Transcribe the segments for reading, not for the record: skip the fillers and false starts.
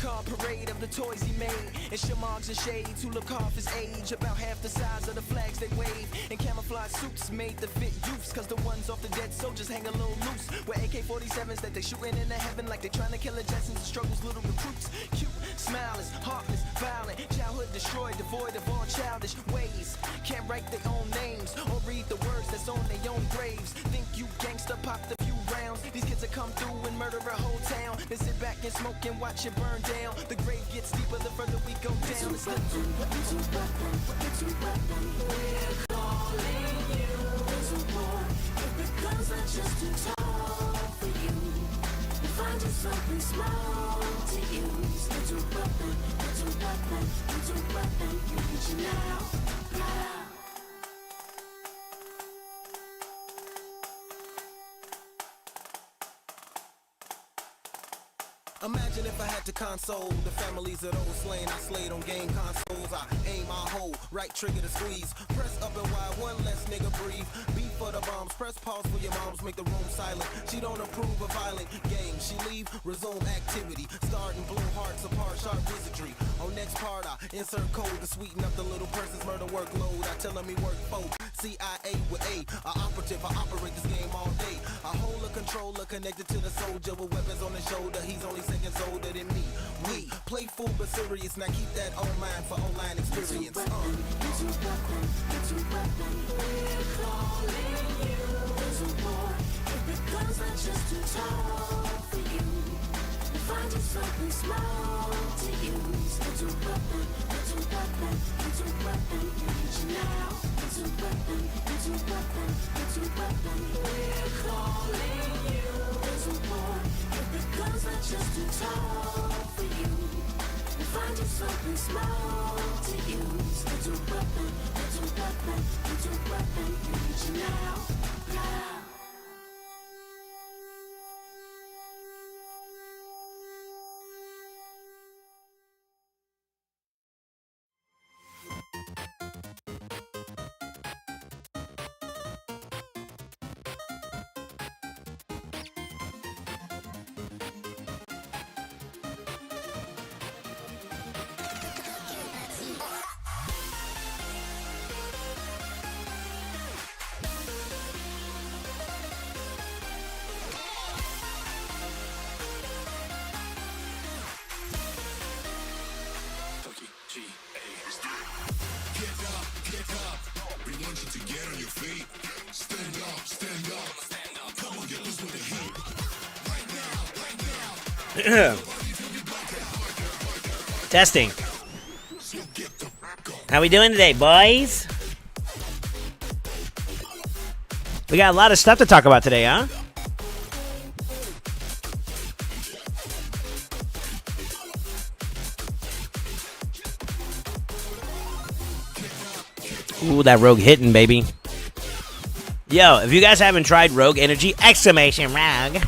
car parade of the toys he made. And shamogs and shades who look half his age, about half the size of the flags they wave. And camouflage suits made to fit youths, cause the ones off the dead soldiers hang a little loose. With AK-47s that they shooting into heaven like they trying to kill the Jetsons and struggles little recruits. Cute, smileless, heartless, violent, childhood destroyed, devoid of all childish ways. Can't write their own names or read the words that's on their own graves. Think you gangster, popped a few rounds. These kids will come through and murder a whole town. Then sit back and smoke and watch it burn down. The grave gets deeper the further we go down. It's we're calling you. There's a war if the guns are just too tall for you. You find you something small to use. It's a weapon, it's a weapon, it's a weapon. You reach it now, now. Imagine if I had to console the families of those slain I slayed on game consoles. I aim my hole, right trigger to squeeze. Press up and wide, one less nigga breathe. Beat for the bombs, press pause for your moms, make the room silent. She don't approve of violent games. She leave, resume activity. Starting blue hearts apart, sharp wizardry. On next part, I insert code to sweeten up the little person's murder workload. I tell him he work folk. CIA with A operative, I operate this game all day. I hold a controller connected to the soldier with weapons on his shoulder. He's only seconds older than me. We play fool but serious. Now keep that on mind for online experience. It's a weapon, it's a weapon. We're calling you. There's a war if the guns are just too tall for you. You find you something small to use. It's a weapon, it's a weapon, it's a weapon. You reach it now. It's a weapon, it's a weapon, it's a weapon. We're calling you. There's a war if the guns are just too tall for you. You find you something small to use. It's a weapon, it's a weapon, it's a weapon. You reach it now, now. Testing. How we doing today, boys? We got a lot of stuff to talk about today, huh? Ooh, that Rogue hitting, baby. Yo, if you guys haven't tried Rogue Energy, exclamation Rogue.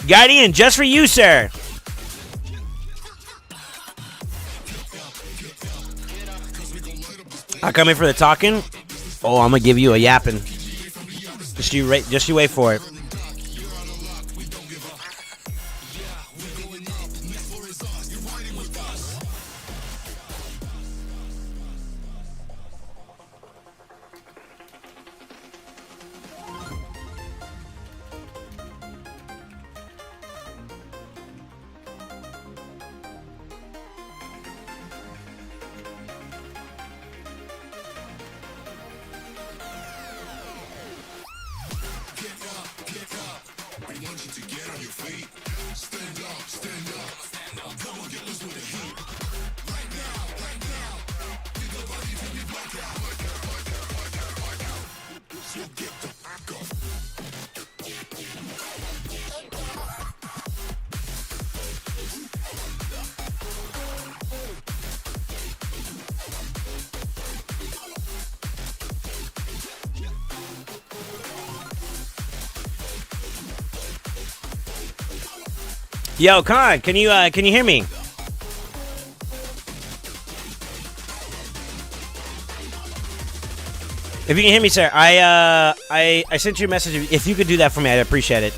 Guardian, just for you, sir. I come in for the talking. Oh, I'm gonna give you a yapping. Just you wait for it. Yo, Con, can you hear me? If you can hear me, sir, I sent you a message. If you could do that for me, I'd appreciate it.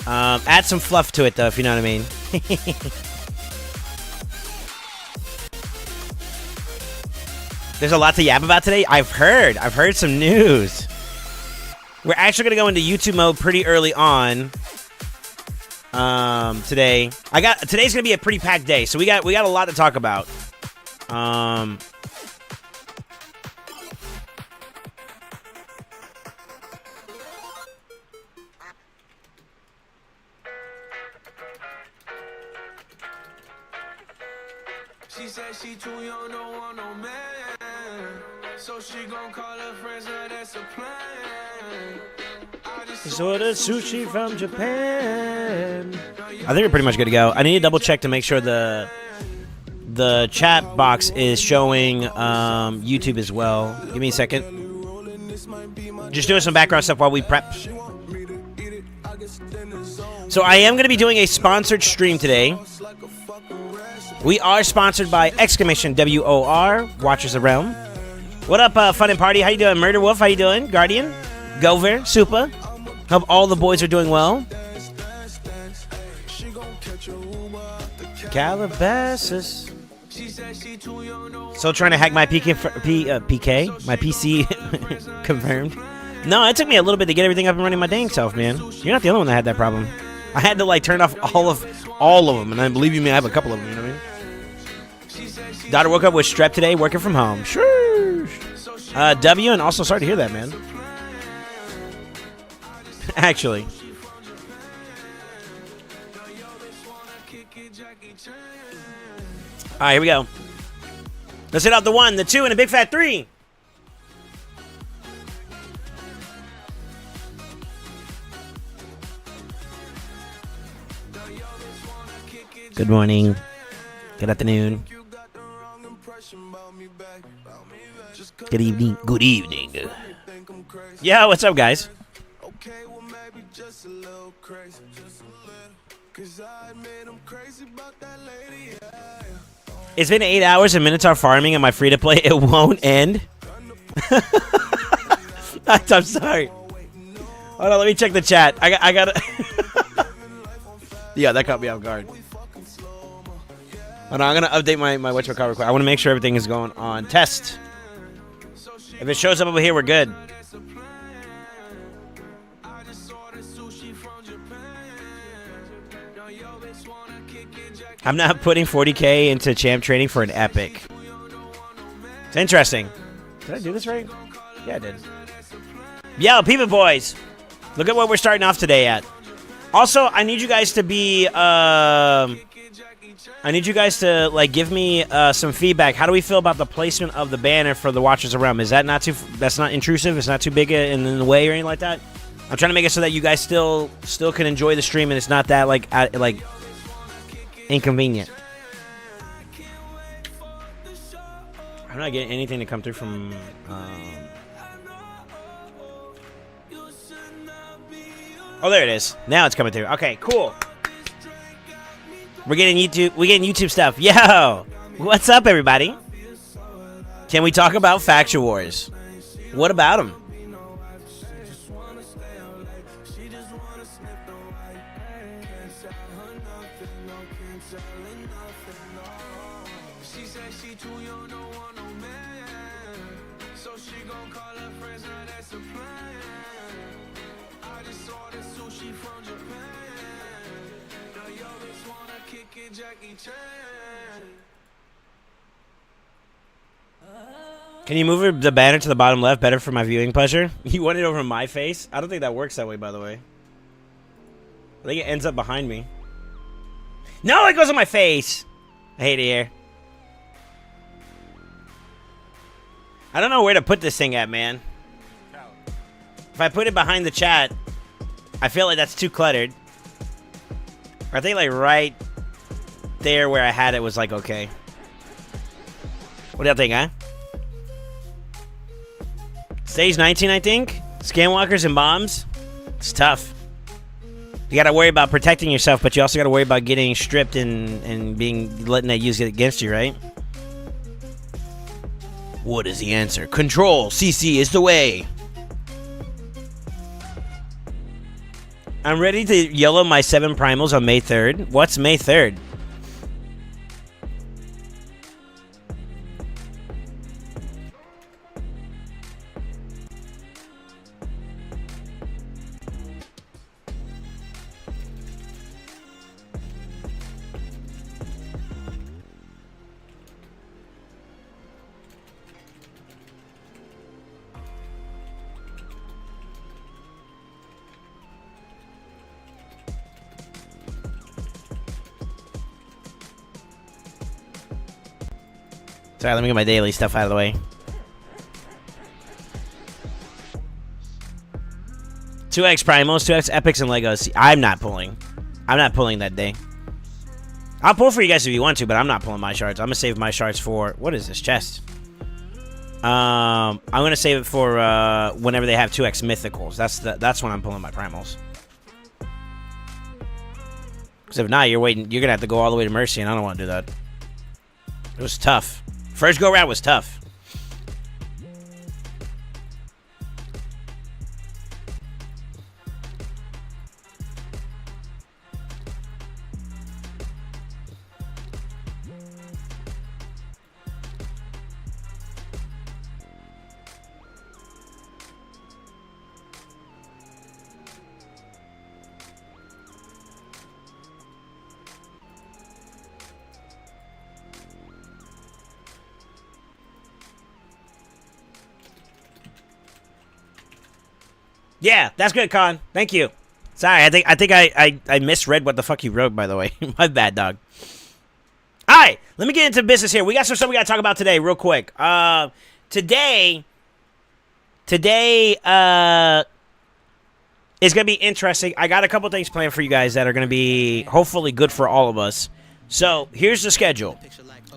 Add some fluff to it, though, if you know what I mean. There's a lot to yap about today. I've heard some news. We're actually gonna go into YouTube mode pretty early on. Today. Today's gonna be a pretty packed day, so we got a lot to talk about. She said she too young, don't want no man. So she gon' call her friends, that's a plan. Just ordered sushi from Japan. I think we're pretty much good to go. I need to double check to make sure the chat box is showing YouTube as well. Give me a second. Just doing some background stuff while we prep. So I am going to be doing a sponsored stream today. We are sponsored by exclamation WOR, Watchers of Realm. What up, Fun and Party? How you doing? Murder Wolf, how you doing? Guardian, Gover, Super. Hope all the boys are doing well. Calabasas. Still trying to hack my PK, my PC confirmed. No, it took me a little bit to get everything up and running my dang self, man. You're not the only one that had that problem. I had to like turn off all of them, and then believe you me, I have a couple of them. You know what I mean? Daughter woke up with strep today, working from home. Sure. W, and also sorry to hear that, man. Actually. All right, here we go. Let's hit out the 1, the 2, and a big fat 3. Good morning. Good afternoon. Good evening. Good evening. Yeah, what's up, guys? It's been 8 hours and Minotaur farming on my free-to-play. It won't end. I'm sorry. Hold on, let me check the chat. I gotta... Yeah, that caught me off guard. Hold on, I'm gonna update my whatchamacallit real quick. I want to make sure everything is going on test. If it shows up over here, we're good. I'm not putting 40K into champ training for an epic. It's interesting. Did I do this right? Yeah, I did. Yo, people boys. Look at what we're starting off today at. Also, I need you guys to be... I need you guys to like give me some feedback. How do we feel about the placement of the banner for the Watchers of Realm? Is that not too? That's not intrusive. It's not too big in the way or anything like that. I'm trying to make it so that you guys still can enjoy the stream and it's not that like inconvenient. I'm not getting anything to come through from. Oh, there it is. Now it's coming through. Okay, cool. We're getting YouTube stuff. Yo, what's up, everybody? Can we talk about Faction Wars? What about them? Can you move the banner to the bottom left? Better for my viewing pleasure. You want it over my face? I don't think that works that way, by the way. I think it ends up behind me. No, it goes on my face. I hate it here. I don't know where to put this thing at, man. If I put it behind the chat, I feel like that's too cluttered. I think like right there where I had it was like okay. What do y'all think, huh? Stage 19, I think. Skinwalkers and bombs. It's tough. You gotta worry about protecting yourself, but you also gotta worry about getting stripped and letting that use it against you, right? What is the answer? Control CC is the way. I'm ready to YOLO my 7 primals on May 3rd. What's May 3rd? Sorry, let me get my daily stuff out of the way. 2x primals, 2x epics, and Legos. See, I'm not pulling. I'm not pulling that day. I'll pull for you guys if you want to, but I'm not pulling my shards. I'm gonna save my shards for what is this chest? I'm gonna save it for whenever they have 2x mythicals. That's when I'm pulling my primals. Because if not, you're gonna have to go all the way to Mercy, and I don't want to do that. It was tough. First go round was tough. Yeah, that's good, Con. Thank you. Sorry, I think I misread what the fuck you wrote, by the way. My bad, dog. All right, let me get into business here. We got some stuff we got to talk about today real quick. Today is going to be interesting. I got a couple things planned for you guys that are going to be hopefully good for all of us. So, here's the schedule.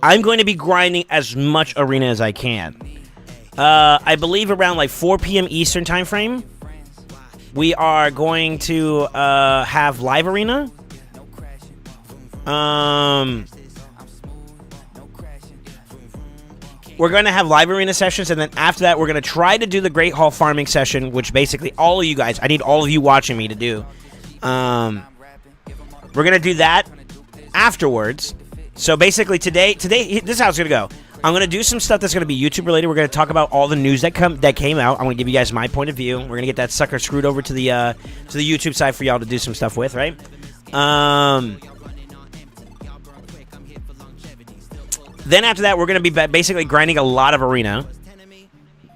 I'm going to be grinding as much arena as I can. I believe around like 4 p.m. Eastern time frame. We are going to have live arena. We're going to have live arena sessions, and then after that, we're going to try to do the Great Hall farming session, which basically all of you guys, I need all of you watching me to do. We're going to do that afterwards. So basically today, this is how it's going to go. I'm going to do some stuff that's going to be YouTube related. We're going to talk about all the news that came out. I'm going to give you guys my point of view. We're going to get that sucker screwed over to the YouTube side for y'all to do some stuff with, right? Then after that, we're going to be basically grinding a lot of arena.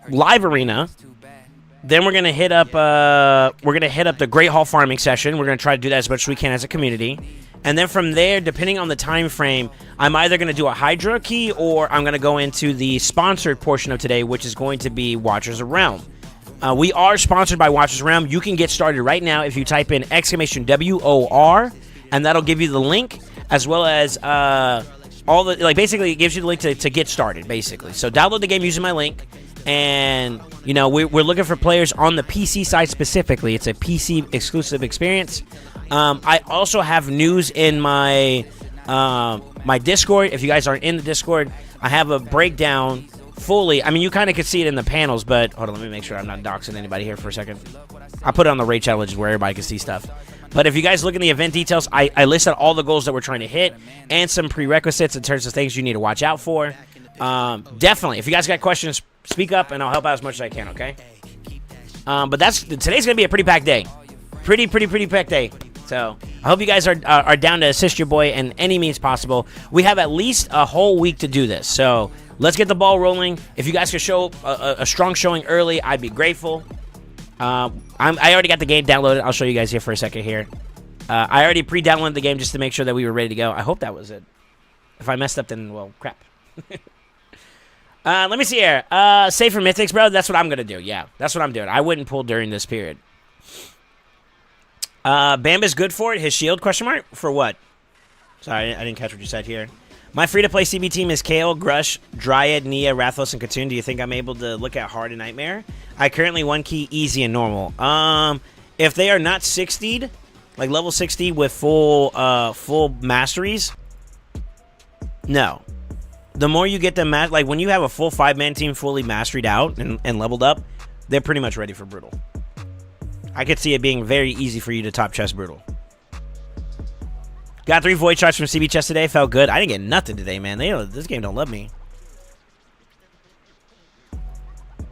Live arena. Then we're going to hit up the Great Hall farming session. We're going to try to do that as much as we can as a community. And then from there, depending on the time frame, I'm either going to do a Hydra key or I'm going to go into the sponsored portion of today, which is going to be Watchers of Realm. We are sponsored by Watchers of Realm. You can get started right now if you type in !WOR, and that'll give you the link, as well as all the, like, basically it gives you the link to get started, basically. So download the game using my link. And, you know, we're looking for players on the PC side specifically. It's a PC exclusive experience. I also have news in my my Discord. If you guys aren't in the Discord, I have a breakdown fully. I mean, you kind of could see it in the panels, but hold on, let me make sure I'm not doxing anybody here for a second. I'll put it on the raid challenges where everybody can see stuff. But if you guys look in the event details, I listed all the goals that we're trying to hit and some prerequisites in terms of things you need to watch out for. Definitely, if you guys got questions, speak up and I'll help out as much as I can, okay? But today's gonna be a pretty packed day. Pretty packed day. So I hope you guys are down to assist your boy in any means possible. We have at least a whole week to do this. So let's get the ball rolling. If you guys could show a strong showing early, I'd be grateful. I already got the game downloaded. I'll show you guys here for a second here. I already pre-downloaded the game just to make sure that we were ready to go. I hope that was it. If I messed up, then, well, crap. Let me see here. Save for Mythics, bro. That's what I'm going to do. Yeah, that's what I'm doing. I wouldn't pull during this period. Bamba's good for it. His shield, question mark? For what? Sorry, I didn't catch what you said here. My free-to-play CB team is Kale, Grush, Dryad, Nia, Rathos, and Katoon. Do you think I'm able to look at Hard and Nightmare? I currently 1 key, easy, and normal. If they are not 60'd, like level 60 with full masteries, no. The more you get them, like when you have a full 5-man team fully masteried out and leveled up, they're pretty much ready for Brutal. I could see it being very easy for you to top chest brutal. Got 3 void shots from CB chest today. Felt good. I didn't get nothing today, man. This game don't love me.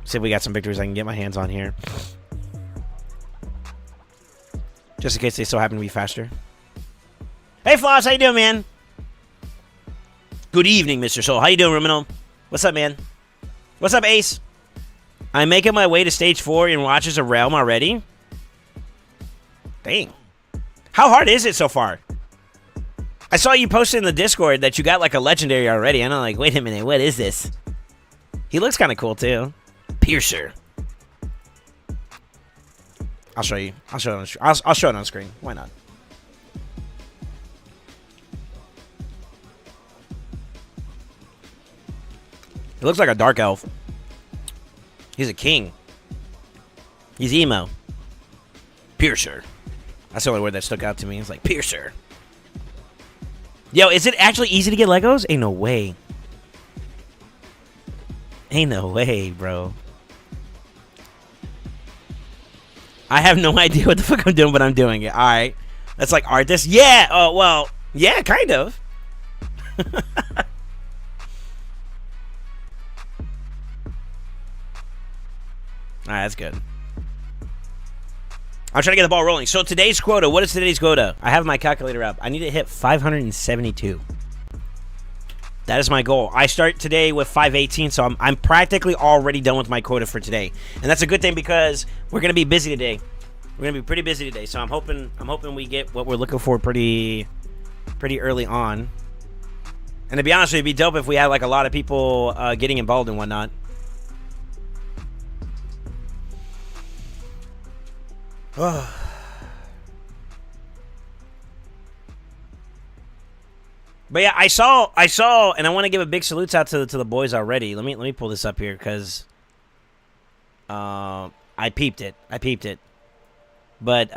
See if we got some victories I can get my hands on here. Just in case they so happen to be faster. Hey, Floss. How you doing, man? Good evening, Mr. Soul. How you doing, Rumino? What's up, man? What's up, Ace? I'm making my way to stage 4 in Watches of Realm already. Dang. How hard is it so far? I saw you posted in the Discord that you got like a legendary already. And I'm like, wait a minute, what is this? He looks kind of cool too. Piercer. I'll show you. I'll show it on screen. Why not? He looks like a dark elf. He's a king. He's emo. Piercer. That's the only word that stuck out to me. It's like Piercer. Yo, is it actually easy to get Legos? Ain't no way. Ain't no way, bro. I have no idea what the fuck I'm doing, but I'm doing it. All right. That's like artist. Yeah. Oh, well, yeah, kind of. All right, that's good. I'm trying to get the ball rolling. So today's quota, what is today's quota? I have my calculator up. I need to hit 572. That is my goal. I start today with 518, so I'm practically already done with my quota for today. And that's a good thing because we're going to be busy today. We're going to be pretty busy today, so I'm hoping we get what we're looking for pretty early on. And to be honest with you, it'd be dope if we had like a lot of people getting involved and whatnot. But yeah, I saw, and I want to give a big salute out to the boys already. Let me pull this up here because I peeped it. But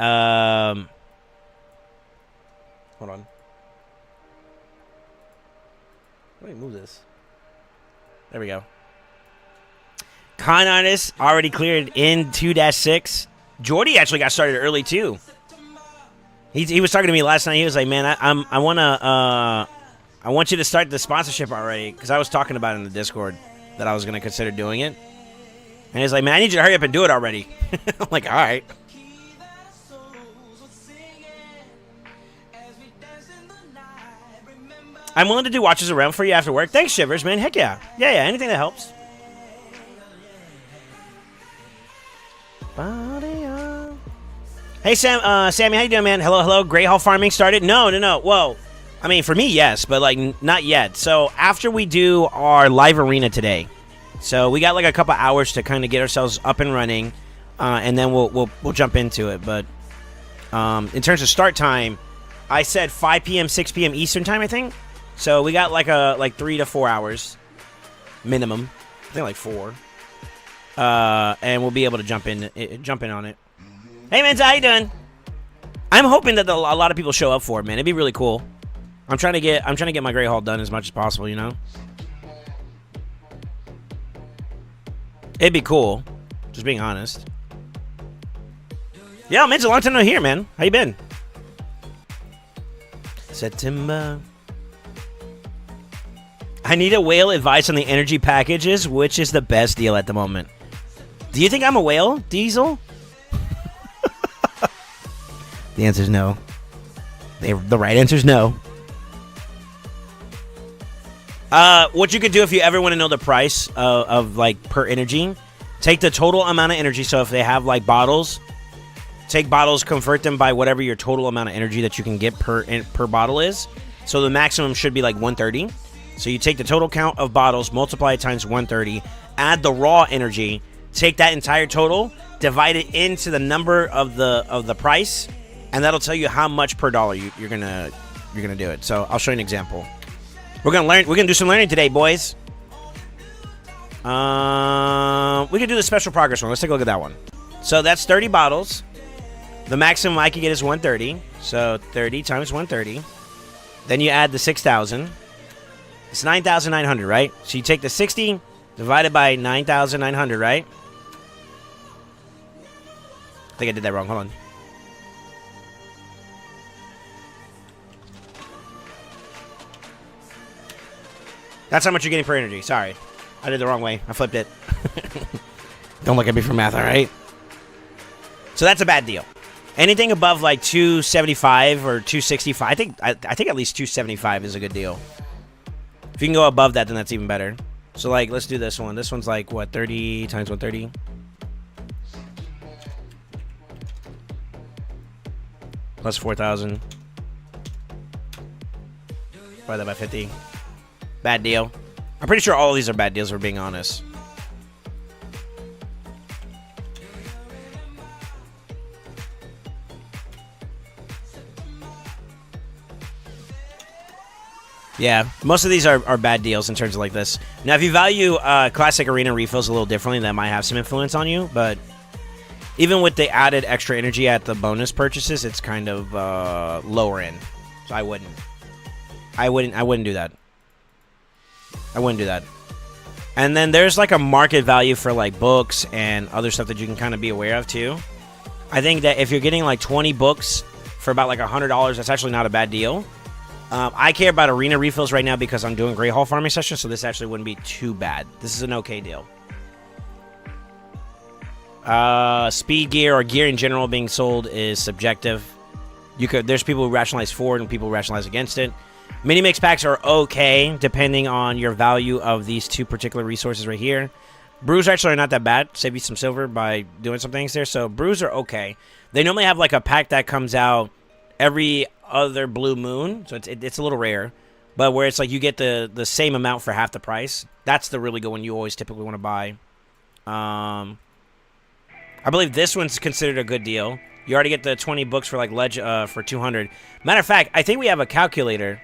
hold on. Let me move this. There we go. Con artist already cleared in 2-6. Jordy actually got started early too. He was talking to me last night. He was like, "Man, I want you to start the sponsorship already," because I was talking about it in the Discord that I was gonna consider doing it. And he's like, "Man, I need you to hurry up and do it already." I'm like, "All right." I'm willing to do watches around for you after work. Thanks, Shivers, man. Heck yeah, yeah. Anything that helps. Hey, Sammy, how you doing, man? Hello. Grey Hall farming started? No. Whoa. I mean, for me, yes, but, like, not yet. So, after we do our live arena today, so we got, like, a couple hours to kind of get ourselves up and running, and then we'll jump into it. But in terms of start time, I said 5 p.m., 6 p.m. Eastern time, I think. So, we got, like 3 to 4 hours minimum. I think, like, 4. And we'll be able to jump in on it. Hey, man, how you doing? I'm hoping that a lot of people show up for it, man. It'd be really cool. I'm trying to get my Grey Hall done as much as possible, you know? It'd be cool. Just being honest. Yeah, man, it's a long time no here, man. How you been? September. I need a whale advice on the energy packages. Which is the best deal at the moment? Do you think I'm a whale, Diesel? The answer is no. The right answer is no. What you could do if you ever want to know the price of like per energy, take the total amount of energy. So if they have like bottles, take bottles, convert them by whatever your total amount of energy that you can get per bottle is. So the maximum should be like 130. So you take the total count of bottles, multiply it times 130, add the raw energy, take that entire total, divide it into the number of the price, and that'll tell you how much per dollar you're gonna do it. So I'll show you an example. We're gonna do some learning today, boys. We can do the special progress one. Let's take a look at that one. So that's 30 bottles. The maximum I can get is 130. So 30 times 130. Then you add the 6,000. It's 9,900, right? So you take the 60 divided by 9,900, right? I think I did that wrong. Hold on. That's how much you're getting per energy. Sorry. I did the wrong way. I flipped it. Don't look at me for math, all right? So that's a bad deal. Anything above like 275 or 265, I think at least 275 is a good deal. If you can go above that, then that's even better. So like, let's do this one. This one's like what, 30 times 130? Plus 4,000. Divide that by 50. Bad deal. I'm pretty sure all of these are bad deals, if we're being honest. Yeah, most of these are bad deals in terms of like this. Now, if you value classic arena refills a little differently, that might have some influence on you. But even with the added extra energy at the bonus purchases, it's kind of lower end. So I wouldn't do that. I wouldn't do that. And then there's like a market value for like books and other stuff that you can kind of be aware of too. I think that if you're getting like 20 books for about like $100, that's actually not a bad deal. I care about arena refills right now because I'm doing Great Hall farming sessions, so this actually wouldn't be too bad. This is an okay deal. Speed gear or gear in general being sold is subjective. There's people who rationalize for it and people who rationalize against it. Mini mix packs are okay depending on your value of these two particular resources right here. Brews actually are not that bad. Save you some silver by doing some things there. So brews are okay. They normally have like a pack that comes out every other blue moon, so it's a little rare, but where it's like you get the same amount for half the price. That's the really good one you always typically want to buy. I believe this one's considered a good deal. You already get the 20 books for like for 200. Matter of fact, I think we have a calculator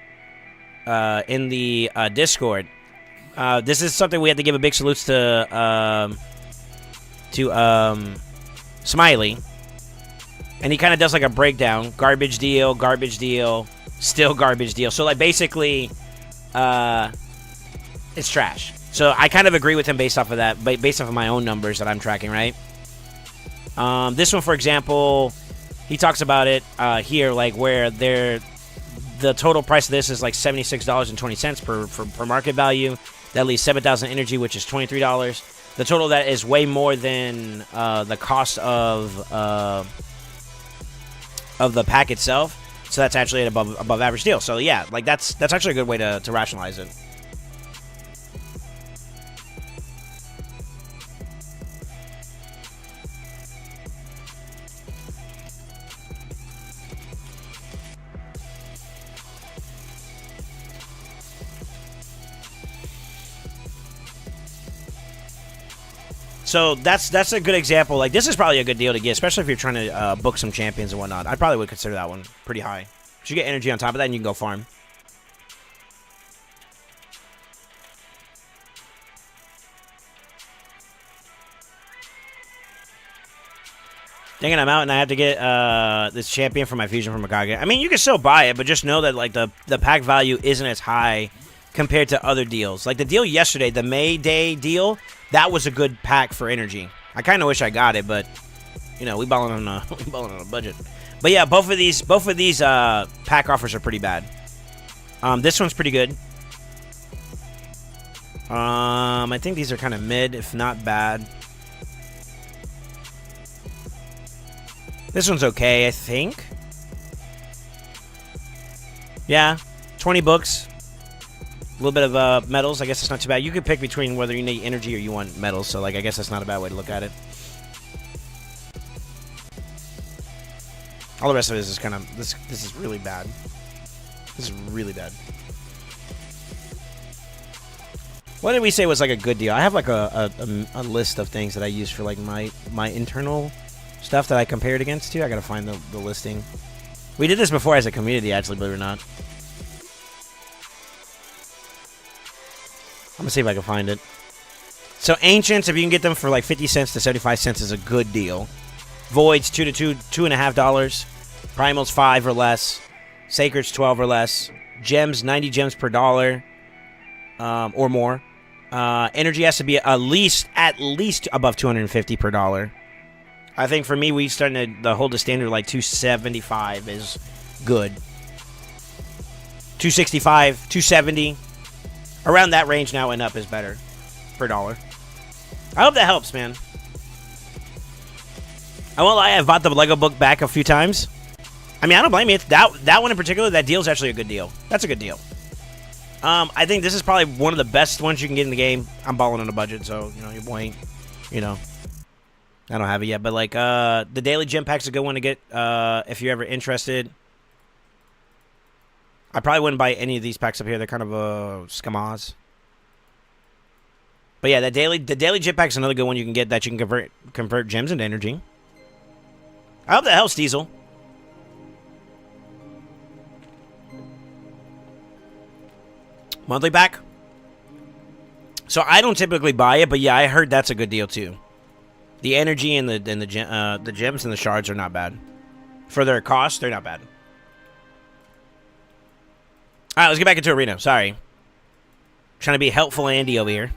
in the Discord. This is something we have to give a big salute to Smiley. And he kind of does like a breakdown. Garbage deal, still garbage deal. So like basically, it's trash. So I kind of agree with him based off of that, based off of my own numbers that I'm tracking, right? This one, for example, he talks about it here, like where the total price of this is like $76.20 per market value. That leaves 7,000 energy, which is $23. The total that is way more than the cost of the pack itself, so that's actually an above average deal. So yeah, like that's actually a good way to rationalize it. So that's a good example. Like, this is probably a good deal to get, especially if you're trying to book some champions and whatnot. I probably would consider that one pretty high. You get energy on top of that, and you can go farm. Dang it, I'm out, and I have to get this champion for my fusion from Akage. I mean, you can still buy it, but just know that like the pack value isn't as high compared to other deals. Like the deal yesterday, the May Day deal, that was a good pack for energy. I kind of wish I got it, but you know, we balling on a budget. But yeah, both of these pack offers are pretty bad. This one's pretty good. I think these are kind of mid, if not bad. This one's okay, I think. Yeah, 20 books. A little bit of metals. I guess it's not too bad. You could pick between whether you need energy or you want metals. So, like, I guess that's not a bad way to look at it. All the rest of it is just kind of... This is really bad. This is really bad. What did we say was, like, a good deal? I have, like, a list of things that I use for, like, my internal stuff that I compared against, too. I gotta find the listing. We did this before as a community, actually, believe it or not. I'm gonna see if I can find it. So Ancients, if you can get them for like 50 cents to 75 cents, is a good deal. Voids, $2 to $2.50. Primals, $5 or less. Sacreds, $12 or less. Gems, 90 gems per dollar, or more. Energy has to be at least above 250 per dollar. I think for me, we starting to hold the standard like 275 is good. 265, 270. Around that range now and up is better per dollar. I hope that helps, man. I won't lie, I've bought the Lego book back a few times. I mean, I don't blame you. That one in particular, that deal's actually a good deal. That's a good deal. I think this is probably one of the best ones you can get in the game. I'm balling on a budget, so, you know, your boy ain't, you know. I don't have it yet, but, like, the daily gem pack's a good one to get if you're ever interested. I probably wouldn't buy any of these packs up here. They're kind of scammers. But, yeah, the daily gem pack's another good one you can get that you can convert gems into energy. I hope that helps, Diesel. Monthly pack. So I don't typically buy it, but yeah, I heard that's a good deal too. The energy and the gems and the shards are not bad. For their cost, they're not bad. All right, let's get back into Arena. Sorry. Trying to be helpful Andy over here.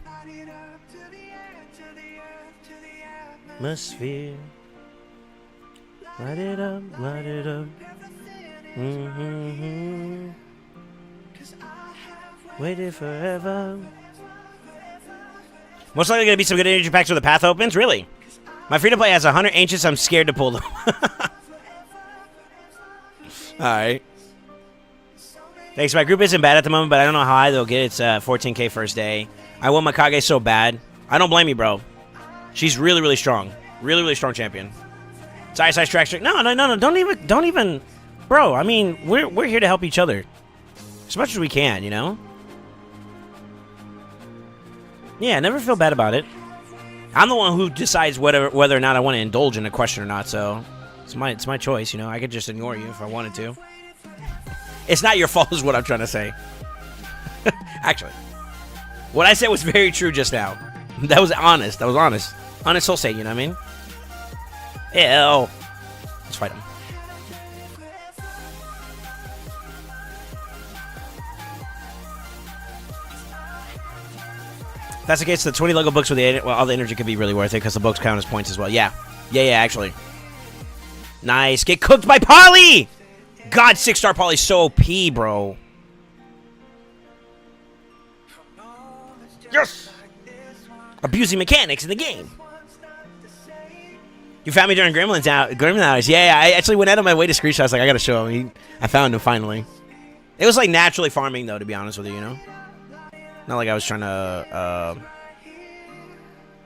Atmosphere. Light it up, light it up. Mm-hmm. Waited forever. Most likely going to be some good energy packs where the path opens. Really? My free-to-play has 100 ancients. I'm scared to pull them. Alright. Thanks. My group isn't bad at the moment, but I don't know how high they'll get. It's 14k first day. I want Mikage so bad. I don't blame you, bro. She's really, really strong. Really, really strong champion. Sorry, strike. No. Don't even. Bro, I mean, we're here to help each other. As much as we can, you know? Yeah, never feel bad about it. I'm the one who decides whether or not I want to indulge in a question or not, so it's my choice, you know? I could just ignore you if I wanted to. It's not your fault is what I'm trying to say. Actually. What I said was very true just now. That was honest. Honest soul say, you know what I mean? Ew. Let's fight him. If that's the case, the 20 Lego books with all the energy could be really worth it because the books count as points as well. Yeah, actually. Nice. Get cooked by Polly! God, 6-star Polly's so OP, bro. Yes! Abusing mechanics in the game. You found me during Gremlin hours. Yeah, I actually went out of my way to screenshot. I was like, I gotta show him. I found him finally. It was like naturally farming, though, to be honest with you, you know? Not like I was trying to,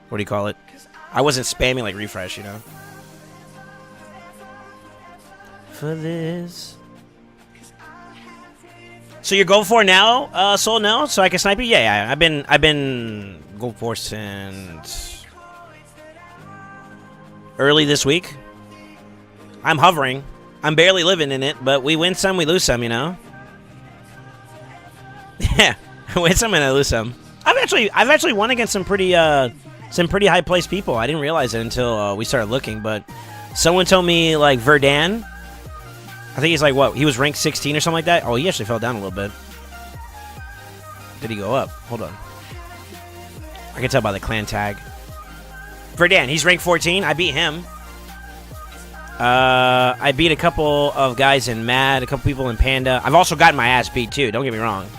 what do you call it? I wasn't spamming like refresh, you know? For this. So you're Gold 4 now, Soul, now? So I can snipe you? Yeah. I've been Gold 4 since early this week. I'm hovering. I'm barely living in it, but we win some, we lose some, you know? Yeah. I win some and I lose some. I've actually won against some pretty high placed people. I didn't realize it until we started looking, but someone told me like Verdan. I think he's like what? He was ranked 16 or something like that. Oh, he actually fell down a little bit. Did he go up? Hold on. I can tell by the clan tag. Verdan, he's ranked 14. I beat him. I beat a couple of guys in Mad, a couple people in Panda. I've also gotten my ass beat too. Don't get me wrong.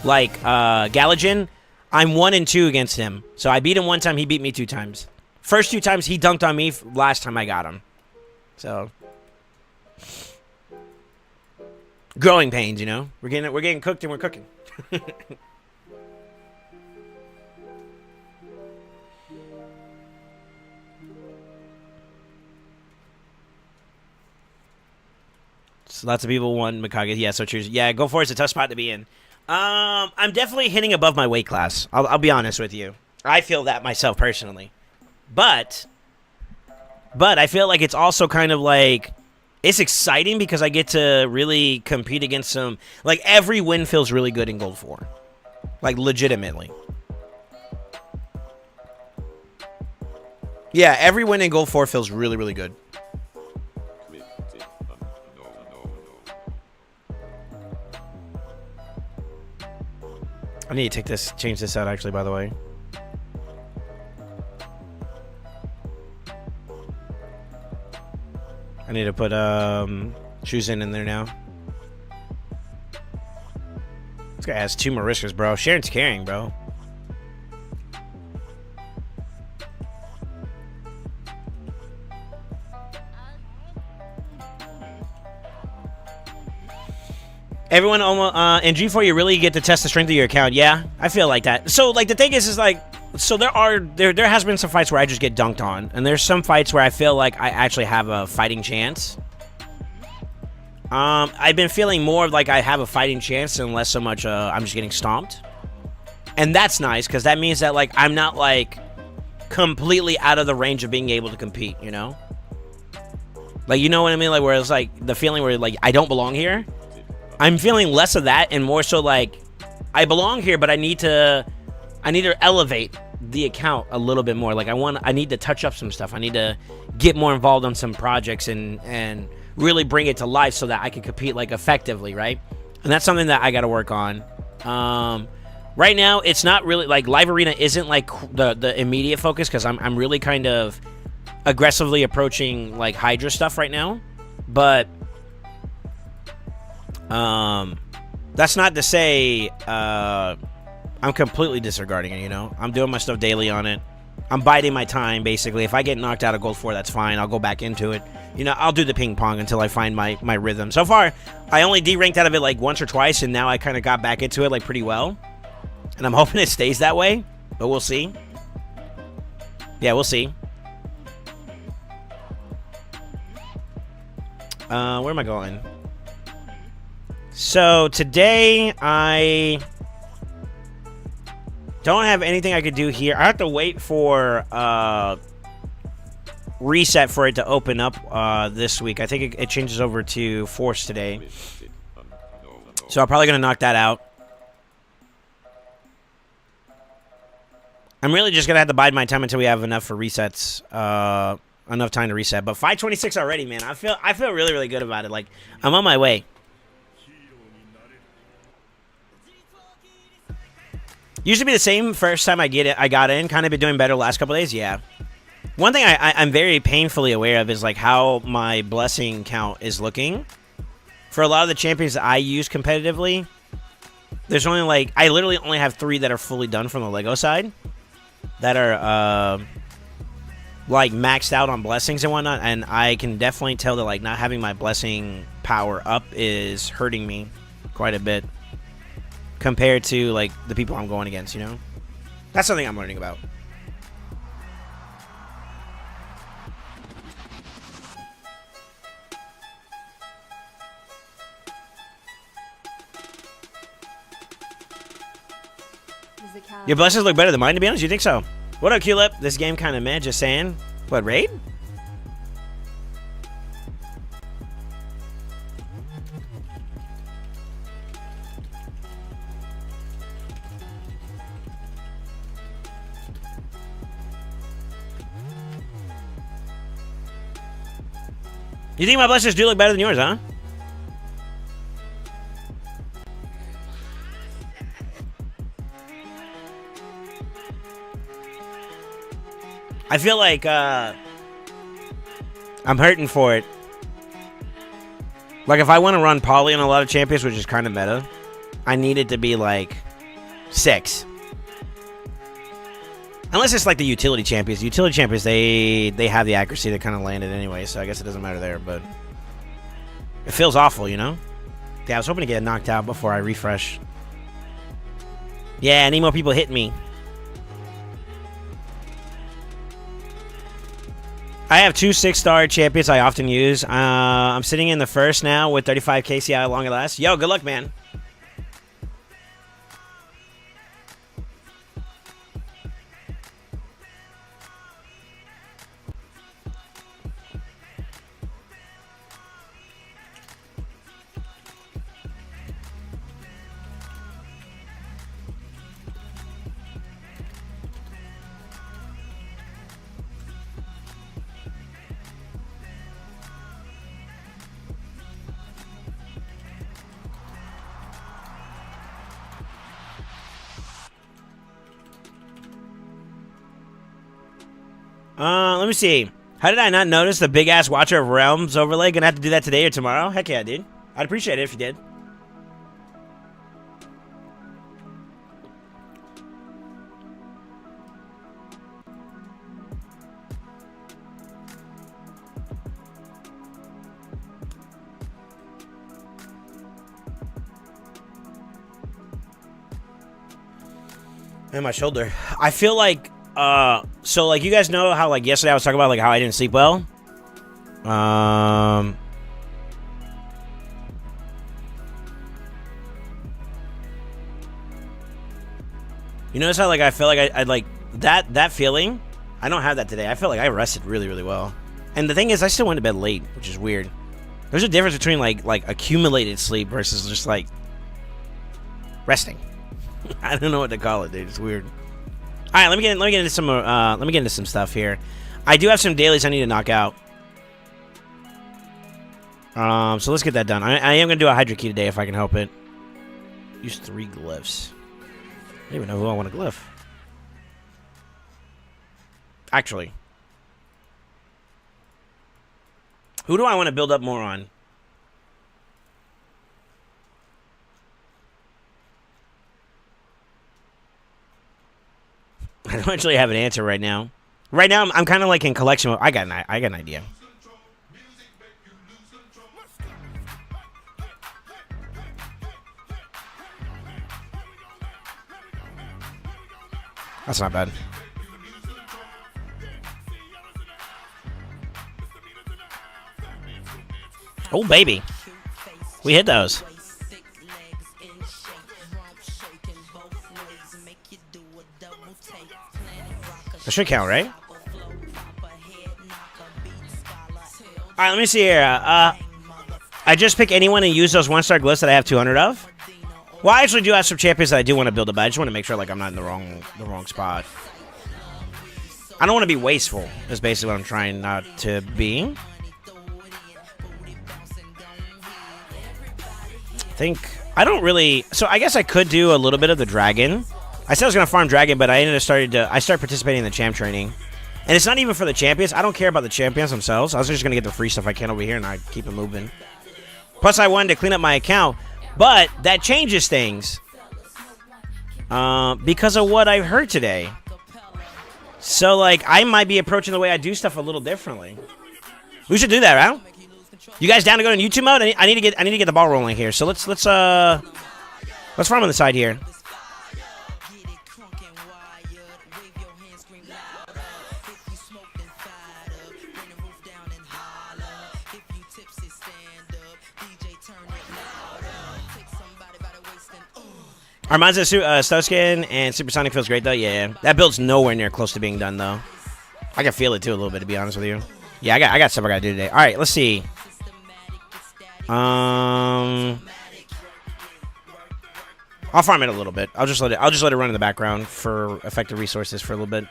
Like, Galligan, I'm 1 and 2 against him. So I beat him 1 time, he beat me 2 times. First 2 times, he dunked on me. Last time I got him. So. Growing pains, you know? We're getting cooked and we're cooking. So lots of people want Mikage. Yeah, so true. Yeah, go for it. It's a tough spot to be in. I'm definitely hitting above my weight class. I'll be honest with you. I feel that myself personally. But I feel like it's also kind of like, it's exciting because I get to really compete against some, like every win feels really good in Gold 4. Like legitimately. Yeah, every win in Gold 4 feels really, really good. I need to change this out actually, by the way. I need to put shoes in there now. This guy has 2 Mariscas, bro. Sharon's carrying, bro. Everyone in G4, you really get to test the strength of your account. Yeah, I feel like that. So, like, the thing is like, so there has been some fights where I just get dunked on, and there's some fights where I feel like I actually have a fighting chance. I've been feeling more like I have a fighting chance and less so much I'm just getting stomped. And that's nice, because that means that, like, I'm not, like, completely out of the range of being able to compete, you know? Like, you know what I mean? Like, where it's, like, the feeling where, like, I don't belong here. I'm feeling less of that and more so like I belong here, but I need to elevate the account a little bit more. Like I need to touch up some stuff. I need to get more involved on some projects and really bring it to life so that I can compete like effectively, right? And that's something that I got to work on. Right now, it's not really like Live Arena isn't like the immediate focus because I'm really kind of aggressively approaching like Hydra stuff right now, but. That's not to say I'm completely disregarding it, you know? I'm doing my stuff daily on it. I'm biding my time, basically. If I get knocked out of Gold 4, that's fine. I'll go back into it. You know, I'll do the ping pong until I find my rhythm. So far, I only D-ranked out of it like once or twice, and now I kind of got back into it like pretty well. And I'm hoping it stays that way, but we'll see. Yeah, we'll see. Where am I going? So today I don't have anything I could do here. I have to wait for reset for it to open up this week. I think it changes over to Force today. So I'm probably going to knock that out. I'm really just going to have to bide my time until we have enough for resets. Enough time to reset. But 526 already, man. I feel really, really good about it. Like, I'm on my way. Used to be the same first time I got in. Kind of been doing better the last couple days. Yeah. One thing I'm very painfully aware of is like how my blessing count is looking. For a lot of the champions that I use competitively, there's only like I literally only have 3 that are fully done from the Lego side, that are like maxed out on blessings and whatnot. And I can definitely tell that like not having my blessing power up is hurting me quite a bit. Compared to, like, the people I'm going against, you know? That's something I'm learning about. Your blessings look better than mine, to be honest. You think so? What up, Q-Lip? This game kind of meh, just saying. What, raid? You think my blessings do look better than yours, huh? I feel like I'm hurting for it. Like if I want to run poly on a lot of champions, which is kind of meta, I need it to be like 6. Unless it's like the utility champions. The utility champions, they have the accuracy to kind of land it anyway, so I guess it doesn't matter there, but it feels awful, you know? Yeah, I was hoping to get knocked out before I refresh. Yeah, I need more people hitting me. I have 2 6-star champions I often use. I'm sitting in the first now with 35 KCI long at last. Yo, good luck, man. Let me see. How did I not notice the big-ass Watcher of Realms overlay? Gonna have to do that today or tomorrow? Heck yeah, dude. I'd appreciate it if you did. And my shoulder. I feel like, so like you guys know how like yesterday I was talking about like how I didn't sleep well. You notice how like I feel like I'd like that feeling? I don't have that today. I feel like I rested really, really well. And the thing is, I still went to bed late, which is weird. There's a difference between like accumulated sleep versus just like resting. I don't know what to call it, dude. It's weird. All right, let me get into some stuff here. I do have some dailies I need to knock out. So let's get that done. I am gonna do a Hydra Key today if I can help it. Use 3 glyphs. I don't even know who I want to glyph. Actually, who do I want to build up more on? I don't actually have an answer right now. Right now, I'm kind of like in collection mode. I got an idea. That's not bad. Oh, baby. We hit those. That should count, right? Alright, let me see here. I just pick anyone and use those 1-star glyphs that I have 200 of. Well, I actually do have some champions that I do want to build up, but I just want to make sure like I'm not in the wrong spot. I don't want to be wasteful, is basically what I'm trying not to be. I don't really... So I guess I could do a little bit of the dragon. I said I was going to farm dragon, but I started participating in the champ training. And it's not even for the champions. I don't care about the champions themselves. I was just going to get the free stuff I can over here, and I keep it moving. Plus, I wanted to clean up my account. But that changes things. Because of what I've heard today. So, like, I might be approaching the way I do stuff a little differently. We should do that, right? You guys down to go in YouTube mode? I need to get the ball rolling here. So let's farm on the side here. Armand's Stoskin and Supersonic feels great though. Yeah, that build's nowhere near close to being done though. I can feel it too a little bit, to be honest with you. Yeah, I got stuff I gotta do today. All right, let's see. I'll farm it a little bit. I'll just let it run in the background for effective resources for a little bit.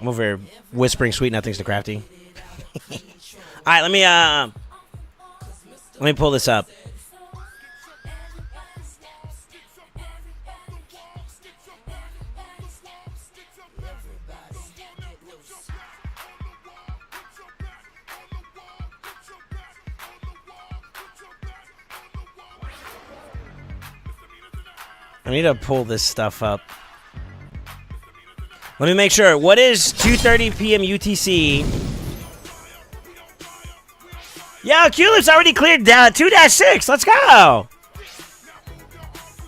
I'm over here whispering sweet nothings to Crafty. All right, let me pull this up. I need to pull this stuff up. Let me make sure. What is 2:30 p.m. UTC? Yo, Culip's already cleared 2-6. Let's go.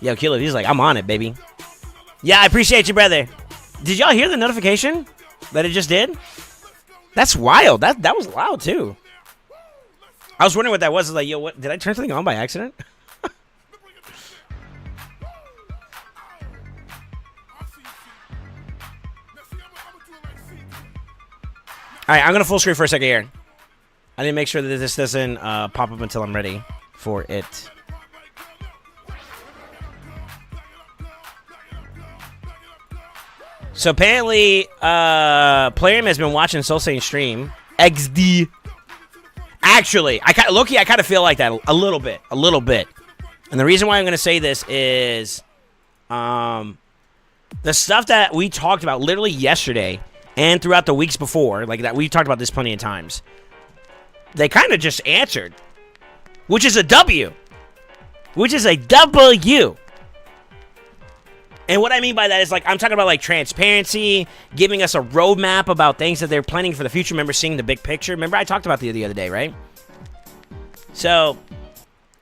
Yo, Culip, he's like, I'm on it, baby. Yeah, I appreciate you, brother. Did y'all hear the notification that it just did? That's wild. That was loud, too. I was wondering what that was. I was like, yo, what? Did I turn something on by accident? All right, I'm going to full screen for a second here. I need to make sure that this doesn't pop up until I'm ready for it. So apparently, Plarium has been watching Soul Saiyan stream. XD. Actually, I kind of feel like that a little bit. And the reason why I'm going to say this is, the stuff that we talked about literally yesterday and throughout the weeks before, like that, we talked about this plenty of times. They kind of just answered, which is a W. And what I mean by that is, like, I'm talking about, like, transparency, giving us a roadmap about things that they're planning for the future. Remember seeing the big picture? Remember I talked about the other day, right? So,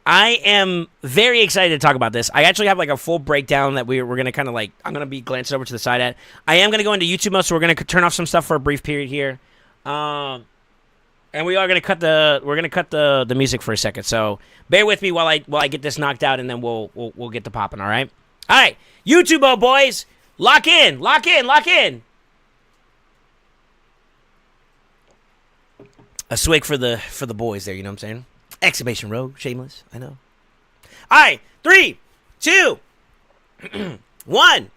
I am very excited to talk about this. I actually have, like, a full breakdown that we're going to kind of, like, I'm going to be glancing over to the side at. I am going to go into YouTube mode, so we're going to turn off some stuff for a brief period here. And we are going to cut the music for a second. So, bear with me while I get this knocked out, and then we'll get to popping, all right? All right, YouTube, oh boys, lock in. A swig for the boys there, you know what I'm saying? Exclamation row, shameless, I know. All right, 3, 2, 1.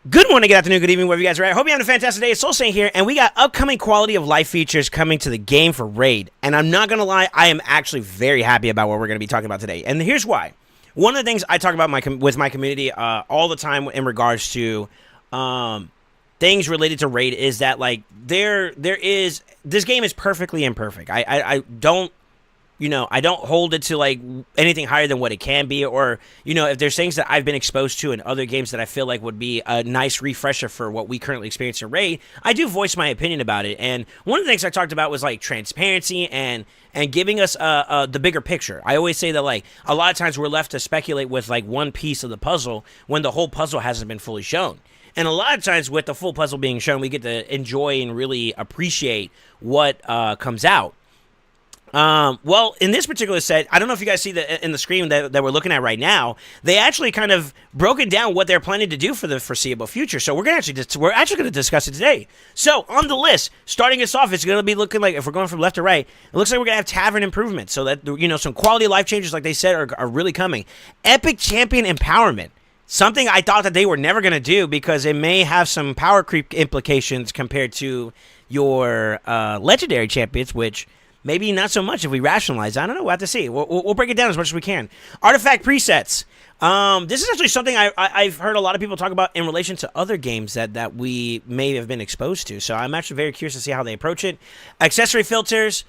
Good morning, good afternoon, good evening, wherever you guys are at. Hope you're having a fantastic day. It's Soul Saint here, and we got upcoming quality of life features coming to the game for Raid. And I'm not going to lie, I am actually very happy about what we're going to be talking about today. And here's why. One of the things I talk about with my community all the time in regards to things related to Raid is that, like, this game is perfectly imperfect. I don't hold it to, like, anything higher than what it can be, or, if there's things that I've been exposed to in other games that I feel like would be a nice refresher for what we currently experience in Raid, I do voice my opinion about it. And one of the things I talked about was, like, transparency and giving us the bigger picture. I always say that, like, a lot of times we're left to speculate with, like, one piece of the puzzle when the whole puzzle hasn't been fully shown. And a lot of times with the full puzzle being shown, we get to enjoy and really appreciate what comes out. Well, in this particular set, I don't know if you guys see in the screen that we're looking at right now, they actually kind of broken down what they're planning to do for the foreseeable future. So we're actually going to discuss it today. So on the list, starting us off, it's going to be looking like, if we're going from left to right, it looks like we're going to have tavern improvements. So that, some quality of life changes, like they said, are really coming. Epic champion empowerment. Something I thought that they were never going to do because it may have some power creep implications compared to your legendary champions, which maybe not so much if we rationalize. I don't know. We'll have to see. We'll break it down as much as we can. Artifact presets. This is actually something I've heard a lot of people talk about in relation to other games that we may have been exposed to. So I'm actually very curious to see how they approach it. Accessory filters,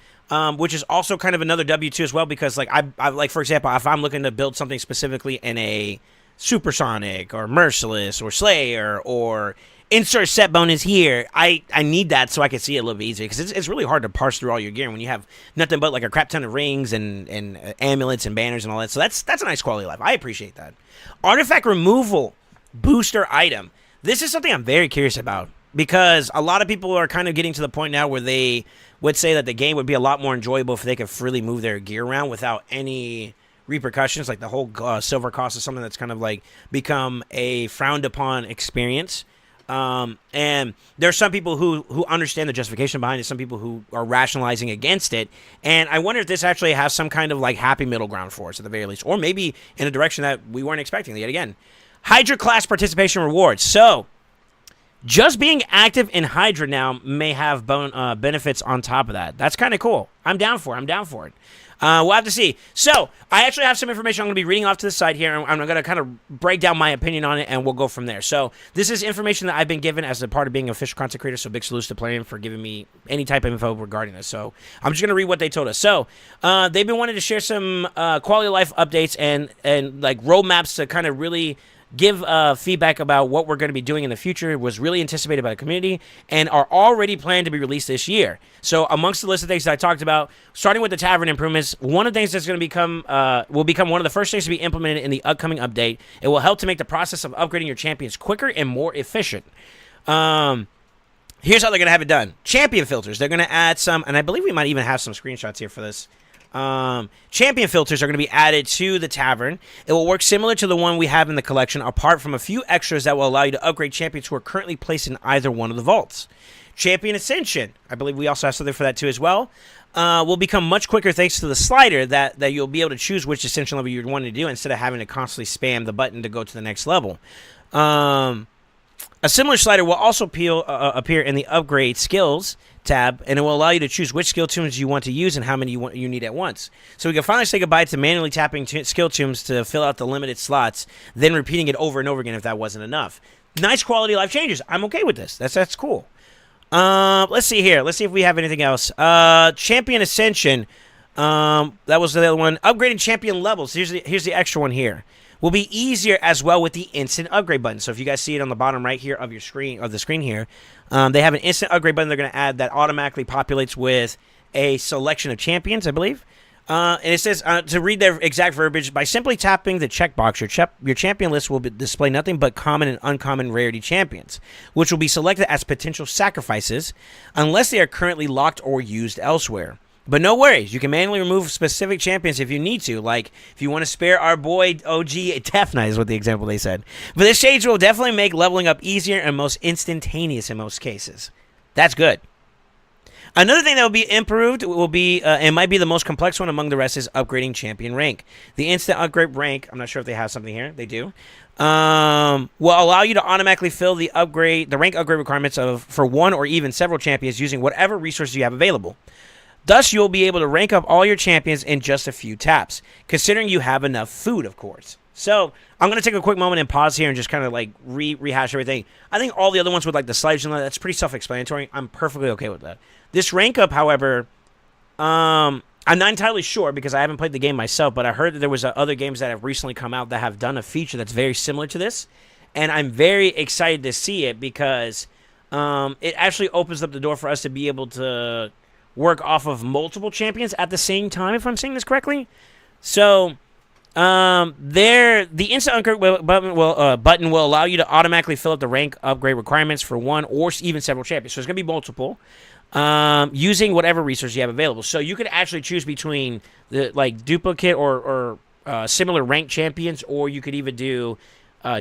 which is also kind of another W2 as well, because, like, I like, for example, if I'm looking to build something specifically in a Supersonic or Merciless or Slayer or insert set bonus here, I need that so I can see it a little bit easier, because it's really hard to parse through all your gear when you have nothing but, like, a crap ton of rings and amulets and banners and all that. So that's a nice quality of life. I appreciate that. Artifact removal booster item. This is something I'm very curious about, because a lot of people are kind of getting to the point now where they would say that the game would be a lot more enjoyable if they could freely move their gear around without any repercussions. Like, the whole silver cost is something that's kind of, like, become a frowned upon experience. And there's some people who understand the justification behind it, some people who are rationalizing against it, and I wonder if this actually has some kind of, like, happy middle ground for us at the very least, or maybe in a direction that we weren't expecting yet again. Hydra class participation rewards. So just being active in Hydra now may have benefits on top of that. That's kind of cool. I'm down for it. We'll have to see. So, I actually have some information I'm going to be reading off to the side here, and I'm going to kind of break down my opinion on it, and we'll go from there. So, this is information that I've been given as a part of being an official content creator, so big salute to Plarium for giving me any type of info regarding this. So, I'm just going to read what they told us. So, they've been wanting to share some quality of life updates and like roadmaps to kind of really give feedback about what we're going to be doing in the future. It was really anticipated by the community and are already planned to be released this year. So amongst the list of things that I talked about, starting with the tavern improvements, one of the things that's going to will become one of the first things to be implemented in the upcoming update. It will help to make the process of upgrading your champions quicker and more efficient. Here's how they're going to have it done. Champion filters. They're going to add some, and I believe we might even have some screenshots here for this. Champion filters are going to be added to the tavern. It will work similar to the one we have in the collection, apart from a few extras that will allow you to upgrade champions who are currently placed in either one of the vaults. Champion Ascension, I believe we also have something for that too as well, will become much quicker thanks to the slider that you'll be able to choose which Ascension level you're wanting to do instead of having to constantly spam the button to go to the next level. A similar slider will also appear in the Upgrade Skills tab, and it will allow you to choose which skill tombs you want to use and how many you need at once. So we can finally say goodbye to manually tapping skill tombs to fill out the limited slots, then repeating it over and over again if that wasn't enough. Nice quality of life changes. I'm okay with this. That's cool. Let's see here. Let's see if we have anything else. Champion Ascension. That was the other one. Upgrading champion levels. Here's the extra one here. Will be easier as well with the instant upgrade button. So if you guys see it on the bottom right here of your screen, of the screen here, they have an instant upgrade button they're going to add that automatically populates with a selection of champions, I believe. And it says, to read their exact verbiage, by simply tapping the checkbox, your champion list will display nothing but common and uncommon rarity champions, which will be selected as potential sacrifices unless they are currently locked or used elsewhere. But no worries, you can manually remove specific champions if you need to, like if you want to spare our boy OG Tefna is what the example they said. But this change will definitely make leveling up easier and most instantaneous in most cases. That's good. Another thing that will be improved will be, and might be the most complex one among the rest, is upgrading champion rank. The instant upgrade rank, I'm not sure if they have something here, they do, will allow you to automatically fill the rank upgrade requirements for one or even several champions using whatever resources you have available. Thus, you'll be able to rank up all your champions in just a few taps, considering you have enough food, of course. So, I'm going to take a quick moment and pause here and just kind of like rehash everything. I think all the other ones with like the sliders and that's pretty self-explanatory. I'm perfectly okay with that. This rank up, however, I'm not entirely sure because I haven't played the game myself, but I heard that there was other games that have recently come out that have done a feature that's very similar to this, and I'm very excited to see it because it actually opens up the door for us to be able to work off of multiple champions at the same time, if I'm saying this correctly. So, the instant upgrade button will allow you to automatically fill up the rank upgrade requirements for one or even several champions. So, it's going to be multiple, using whatever resource you have available. So, you could actually choose between the like duplicate or similar ranked champions, or you could even do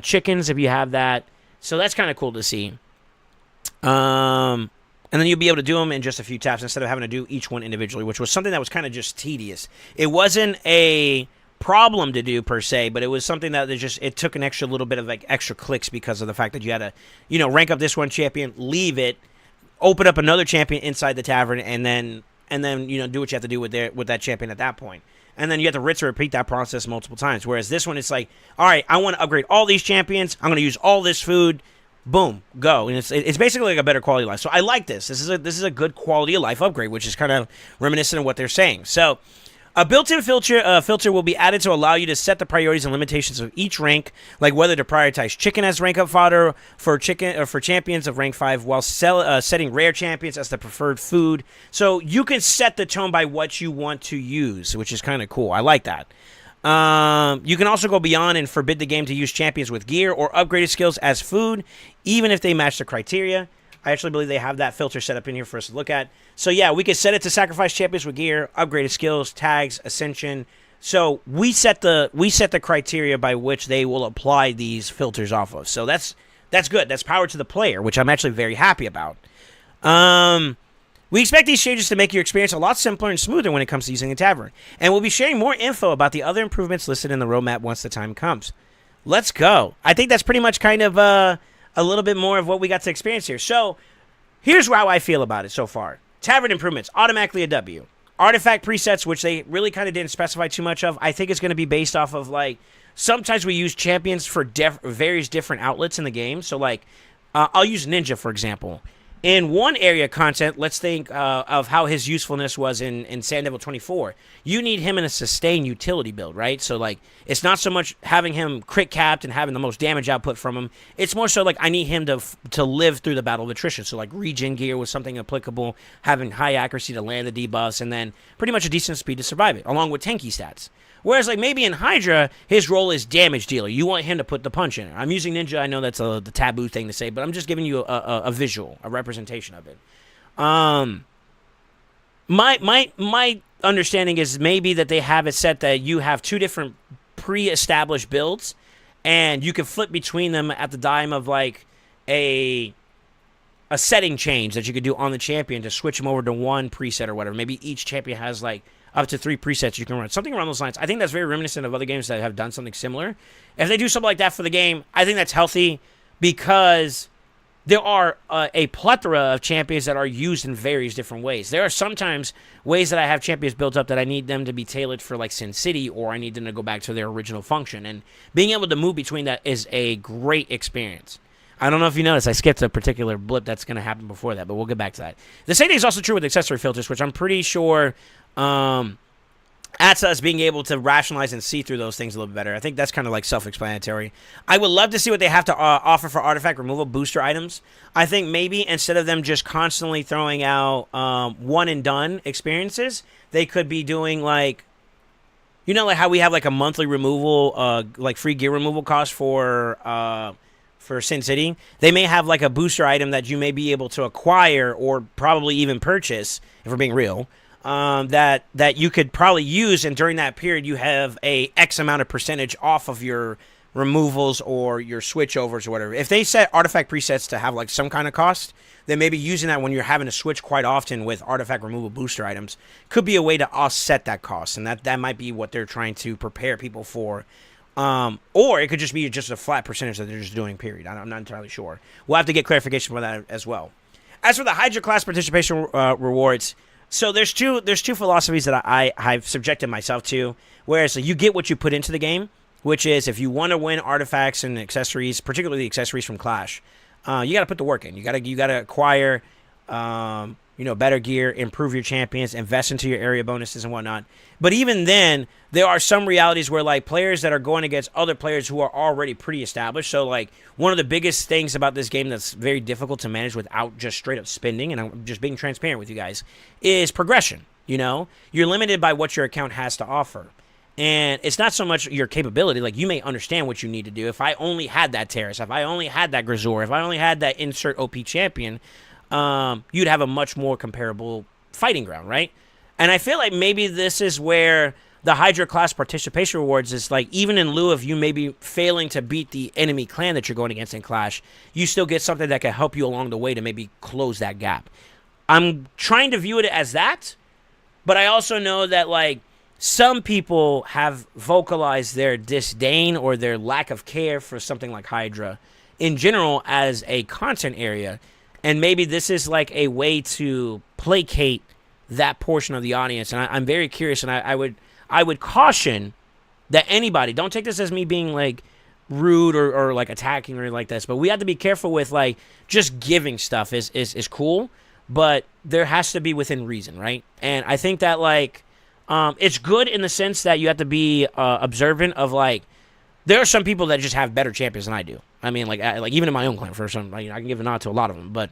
chickens if you have that. So, that's kind of cool to see. And then you'll be able to do them in just a few taps instead of having to do each one individually, which was something that was kind of just tedious. It wasn't a problem to do per se, but it was something that it took an extra little bit of like extra clicks because of the fact that you had to, rank up this one champion, leave it, open up another champion inside the tavern, and then do what you have to do with that champion at that point. And then you have to rinse and repeat that process multiple times. Whereas this one, it's like, all right, I want to upgrade all these champions. I'm going to use all this food. Boom, go. And it's basically like a better quality of life. So I like this. This is a good quality of life upgrade, which is kind of reminiscent of what they're saying. So a built-in filter will be added to allow you to set the priorities and limitations of each rank, like whether to prioritize chicken as rank up fodder for champions of rank 5 while setting rare champions as the preferred food. So you can set the tone by what you want to use, which is kind of cool. I like that. You can also go beyond and forbid the game to use champions with gear or upgraded skills as food, even if they match the criteria. I actually believe they have that filter set up in here for us to look at. So yeah, we could set it to sacrifice champions with gear, upgraded skills, tags, ascension. So we set the criteria by which they will apply these filters off of. So that's good. That's power to the player, which I'm actually very happy about. We expect these changes to make your experience a lot simpler and smoother when it comes to using the tavern. And we'll be sharing more info about the other improvements listed in the roadmap once the time comes. Let's go. I think that's pretty much kind of a little bit more of what we got to experience here. So here's how I feel about it so far. Tavern improvements, automatically a W. Artifact presets, which they really kind of didn't specify too much of, I think it's going to be based off of, like, sometimes we use champions for various different outlets in the game. So, like, I'll use Ninja, for example. In one area of content, let's think of how his usefulness was in Sand Devil 24. You need him in a sustain utility build, right? So, like, it's not so much having him crit capped and having the most damage output from him. It's more so, like, I need him to live through the Battle of Attrition. So, like, regen gear was something applicable, having high accuracy to land the debuffs, and then pretty much a decent speed to survive it, along with tanky stats. Whereas, like, maybe in Hydra, his role is damage dealer. You want him to put the punch in it. I'm using Ninja. I know that's the taboo thing to say, but I'm just giving you a visual, a representation of it. My understanding is maybe that they have it set that you have two different pre-established builds, and you can flip between them at the dime of, like, a setting change that you could do on the champion to switch them over to one preset or whatever. Maybe each champion has, like, up to 3 presets you can run. Something around those lines. I think that's very reminiscent of other games that have done something similar. If they do something like that for the game, I think that's healthy because there are a plethora of champions that are used in various different ways. There are sometimes ways that I have champions built up that I need them to be tailored for like Sin City, or I need them to go back to their original function. And being able to move between that is a great experience. I don't know if you noticed, I skipped a particular blip that's going to happen before that, but we'll get back to that. The same thing is also true with accessory filters, which I'm pretty sure adds to us being able to rationalize and see through those things a little bit better. I think that's kind of like self-explanatory. I would love to see what they have to offer for artifact removal booster items. I think maybe instead of them just constantly throwing out one-and-done experiences, they could be doing like, you know, like how we have like a monthly removal, like free gear removal cost for Sin City. They may have like a booster item that you may be able to acquire or probably even purchase, if we're being real, that you could probably use, and during that period you have a X amount of percentage off of your removals or your switchovers or whatever. If they set artifact presets to have like some kind of cost, then maybe using that when you're having to switch quite often with artifact removal booster items could be a way to offset that cost, and that might be what they're trying to prepare people for. Or it could just be just a flat percentage that they're just doing, period. I'm not entirely sure. We'll have to get clarification for that as well. As for the Hydra class participation rewards, so there's two philosophies that I've subjected myself to, where so you get what you put into the game, which is if you want to win artifacts and accessories, particularly accessories from Clash, you got to put the work in. You got to acquire better gear, improve your champions, invest into your area bonuses and whatnot. But even then, there are some realities where like players that are going against other players who are already pretty established. So like one of the biggest things about this game that's very difficult to manage without just straight up spending, and I'm just being transparent with you guys, is progression. You know, you're limited by what your account has to offer. And it's not so much your capability. Like, you may understand what you need to do. If I only had that Terrace, if I only had that Grisor, if I only had that insert OP champion, you'd have a much more comparable fighting ground, right? And I feel like maybe this is where the Hydra class participation rewards is like, even in lieu of you maybe failing to beat the enemy clan that you're going against in Clash, you still get something that can help you along the way to maybe close that gap. I'm trying to view it as that, but I also know that like some people have vocalized their disdain or their lack of care for something like Hydra in general as a content area. And maybe this is like a way to placate that portion of the audience. And I'm very curious, and I would caution that anybody, don't take this as me being like rude or like attacking or anything like this, but we have to be careful with like just giving stuff is cool, but there has to be within reason, right? And I think that like it's good in the sense that you have to be observant of like, there are some people that just have better champions than I do. I mean, like even in my own clan, for some, like, I can give a nod to a lot of them. But,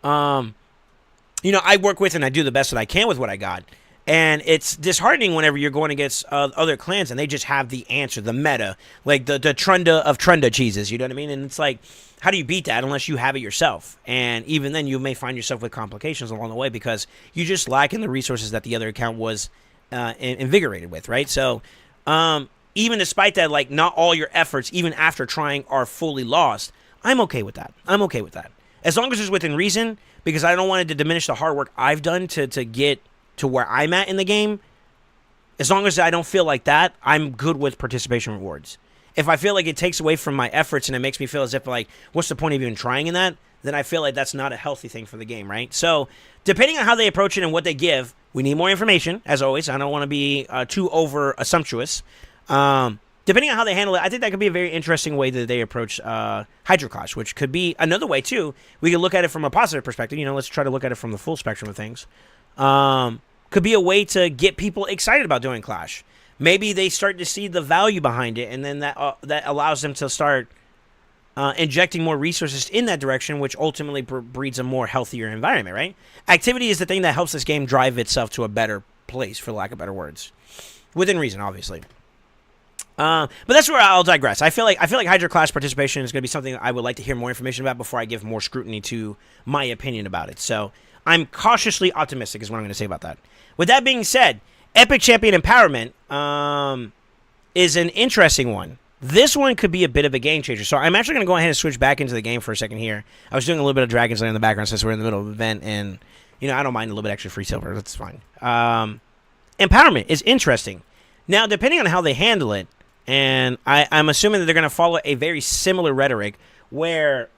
I work with and I do the best that I can with what I got. And it's disheartening whenever you're going against other clans and they just have the answer, the meta, like the Trunda of Trunda cheeses. You know what I mean? And it's like, how do you beat that unless you have it yourself? And even then, you may find yourself with complications along the way because you just lack in the resources that the other account was invigorated with, right? So, even despite that, like, not all your efforts, even after trying, are fully lost, I'm okay with that. I'm okay with that. As long as it's within reason, because I don't want it to diminish the hard work I've done to get to where I'm at in the game. As long as I don't feel like that, I'm good with participation rewards. If I feel like it takes away from my efforts and it makes me feel as if, like, what's the point of even trying in that? Then I feel like that's not a healthy thing for the game, right? So, depending on how they approach it and what they give, we need more information, as always. I don't want to be too over-assumptuous. Depending on how they handle it, I think that could be a very interesting way that they approach Hydra Clash, which could be another way, too. We could look at it from a positive perspective. Let's try to look at it from the full spectrum of things. Could be a way to get people excited about doing Clash. Maybe they start to see the value behind it, and then that allows them to start injecting more resources in that direction, which ultimately breeds a more healthier environment, right? Activity is the thing that helps this game drive itself to a better place, for lack of better words. Within reason, obviously. But that's where I'll digress. I feel like Hydra Clash participation is going to be something I would like to hear more information about before I give more scrutiny to my opinion about it. So I'm cautiously optimistic is what I'm going to say about that. With that being said, Epic Champion Empowerment is an interesting one. This one could be a bit of a game changer. So I'm actually going to go ahead and switch back into the game for a second here. I was doing a little bit of Dragon's Lair in the background since we're in the middle of an event, and I don't mind a little bit extra free silver. That's fine. Empowerment is interesting. Now, depending on how they handle it, And I'm assuming that they're going to follow a very similar rhetoric where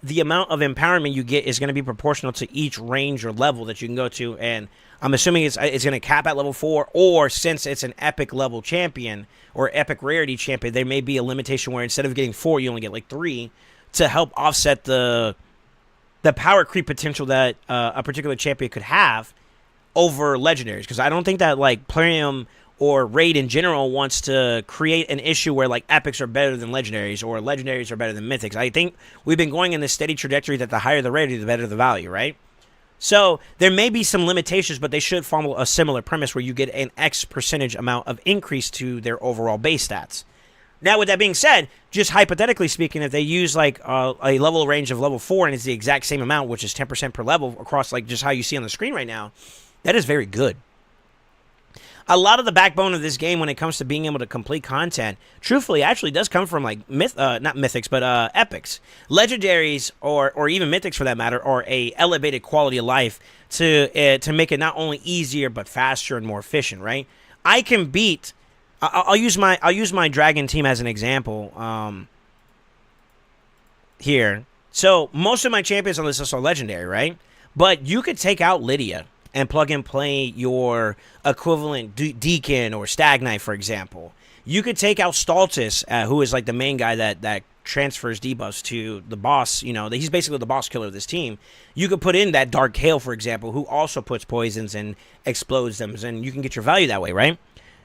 the amount of empowerment you get is going to be proportional to each range or level that you can go to. And I'm assuming it's going to cap at level 4, or since it's an epic level champion or epic rarity champion, there may be a limitation where instead of getting 4, you only get like 3 to help offset the power creep potential that a particular champion could have over legendaries. Because I don't think that like Plarium or Raid in general wants to create an issue where like epics are better than legendaries or legendaries are better than mythics. I think we've been going in this steady trajectory that the higher the rarity, the better the value, right? So there may be some limitations, but they should follow a similar premise where you get an X percentage amount of increase to their overall base stats. Now, with that being said, just hypothetically speaking, if they use like a level range of level 4 and it's the exact same amount, which is 10% per level across like just how you see on the screen right now, that is very good. A lot of the backbone of this game when it comes to being able to complete content, truthfully, actually does come from like not mythics, but epics. Legendaries or even mythics for that matter are a elevated quality of life to make it not only easier but faster and more efficient, right? I can beat. I'll use my dragon team as an example here. So most of my champions on this list are legendary, right? But you could take out Lydia and plug and play your equivalent Deacon or Stag Knight, for example. You could take out Stultus, who is like the main guy that transfers debuffs to the boss. You know, he's basically the boss killer of this team. You could put in that Dark Hail, for example, who also puts poisons and explodes them, and you can get your value that way, right?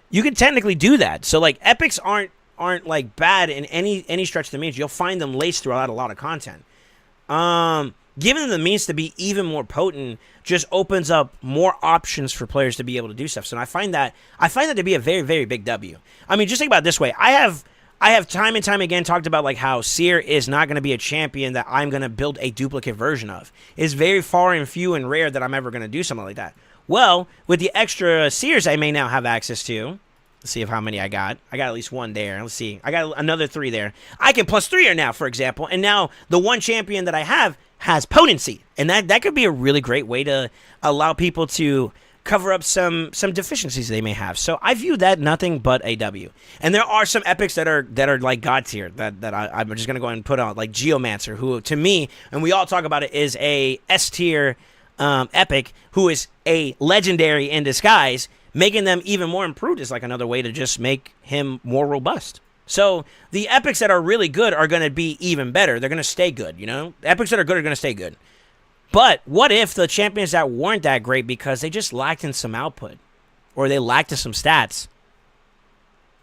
You can technically do that. So like epics aren't like bad in any stretch of the means. You'll find them laced throughout a lot of content. Giving them the means to be even more potent just opens up more options for players to be able to do stuff. So I find that to be a very, very big W. I mean, just think about it this way. I have time and time again talked about like how Seer is not going to be a champion that I'm going to build a duplicate version of. It's very far and few and rare that I'm ever going to do something like that. Well, with the extra Seers I may now have access to, let's see how many I got. I got at least 1 there. Let's see. I got another 3 there. I can plus 3 now, for example. And now the one champion that I have has potency. And that could be a really great way to allow people to cover up some deficiencies they may have. So I view that nothing but a W. And there are some epics that are like God tier that I'm just going to go ahead and put on, like Geomancer, who to me, and we all talk about it, is a S tier epic who is a legendary in disguise. Making them even more improved is like another way to just make him more robust. So the epics that are really good are going to be even better. They're going to stay good, you know? The epics that are good are going to stay good. But what if the champions that weren't that great because they just lacked in some output or they lacked in some stats?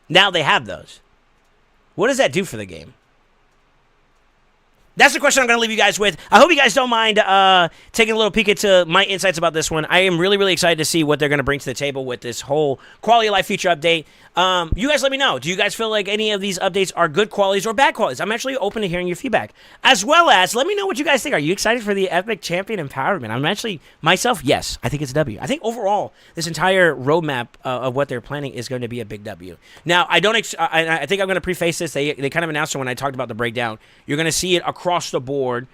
Now they have those. What does that do for the game? That's the question I'm going to leave you guys with. I hope you guys don't mind taking a little peek into my insights about this one. I am really, really excited to see what they're going to bring to the table with this whole quality of life feature update. You guys let me know. Do you guys feel like any of these updates are good qualities or bad qualities? I'm actually open to hearing your feedback. As well as, let me know what you guys think. Are you excited for the Epic Champion Empowerment? I'm actually, myself, yes. I think it's a W. I think overall, this entire roadmap of what they're planning is going to be a big W. Now, I think I'm going to preface this. They kind of announced it when I talked about the breakdown. You're going to see it across the board.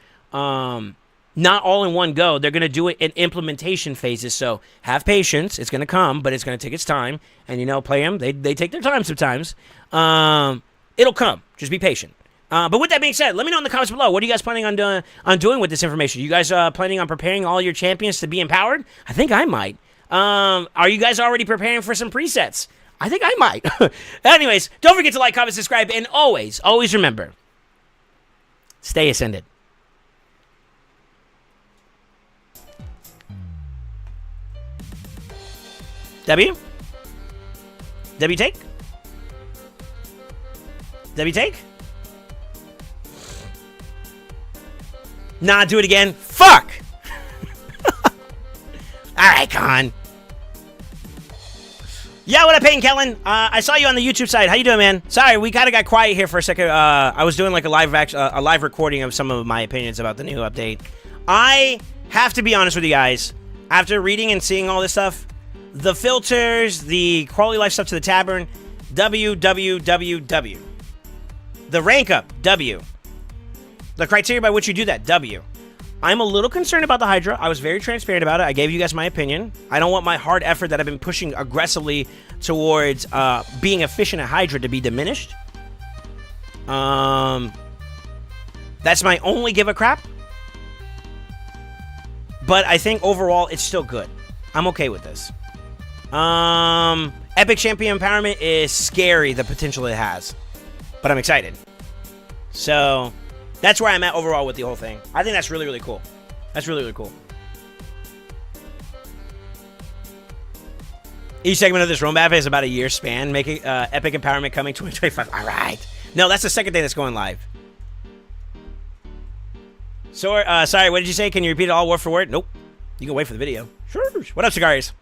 Not all in one go. They're going to do it in implementation phases, so have patience. It's going to come, but it's going to take its time. And, you know, play them. They take their time sometimes. It'll come. Just be patient. But with that being said, let me know in the comments below. What are you guys planning on doing with this information? You guys planning on preparing all your champions to be empowered? I think I might. Are you guys already preparing for some presets? I think I might. Anyways, don't forget to like, comment, subscribe, and always, always remember, stay ascended. W? W take? W take? Nah, do it again. Fuck! Alright, Con. Yeah, what up, Peyton Kellen? I saw you on the YouTube side. How you doing, man? Sorry, we kind of got quiet here for a second. I was doing like a live recording of some of my opinions about the new update. I have to be honest with you guys. After reading and seeing all this stuff, the filters, the quality life stuff to the tavern, W. The rank up, W. The criteria by which you do that, W. I'm a little concerned about the Hydra. I was very transparent about it. I gave you guys my opinion. I don't want my hard effort that I've been pushing aggressively towards being efficient at Hydra to be diminished. That's my only give a crap. But I think overall it's still good. I'm okay with this. Epic Champion Empowerment is scary, the potential it has. But I'm excited. So that's where I'm at overall with the whole thing. I think that's really, really cool. That's really, really cool. Each segment of this Roam Battle is about a year span. Making Epic Empowerment coming 2025. All right. No, that's the second day that's going live. So, sorry, what did you say? Can you repeat it all word for word? Nope. You can wait for the video. Sure. What up, Cigars?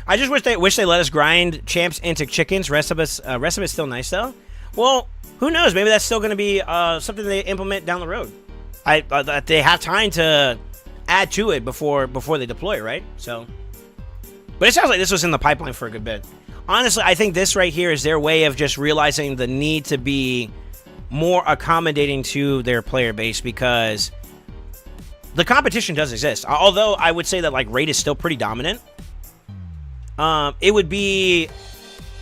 I just wish they let us grind champs into chickens. Rest of it's still nice though. Well, who knows? Maybe that's still going to be something they implement down the road. They have time to add to it before they deploy, right? So, but it sounds like this was in the pipeline for a good bit. Honestly, I think this right here is their way of just realizing the need to be more accommodating to their player base because the competition does exist. Although I would say that like Raid is still pretty dominant. It would be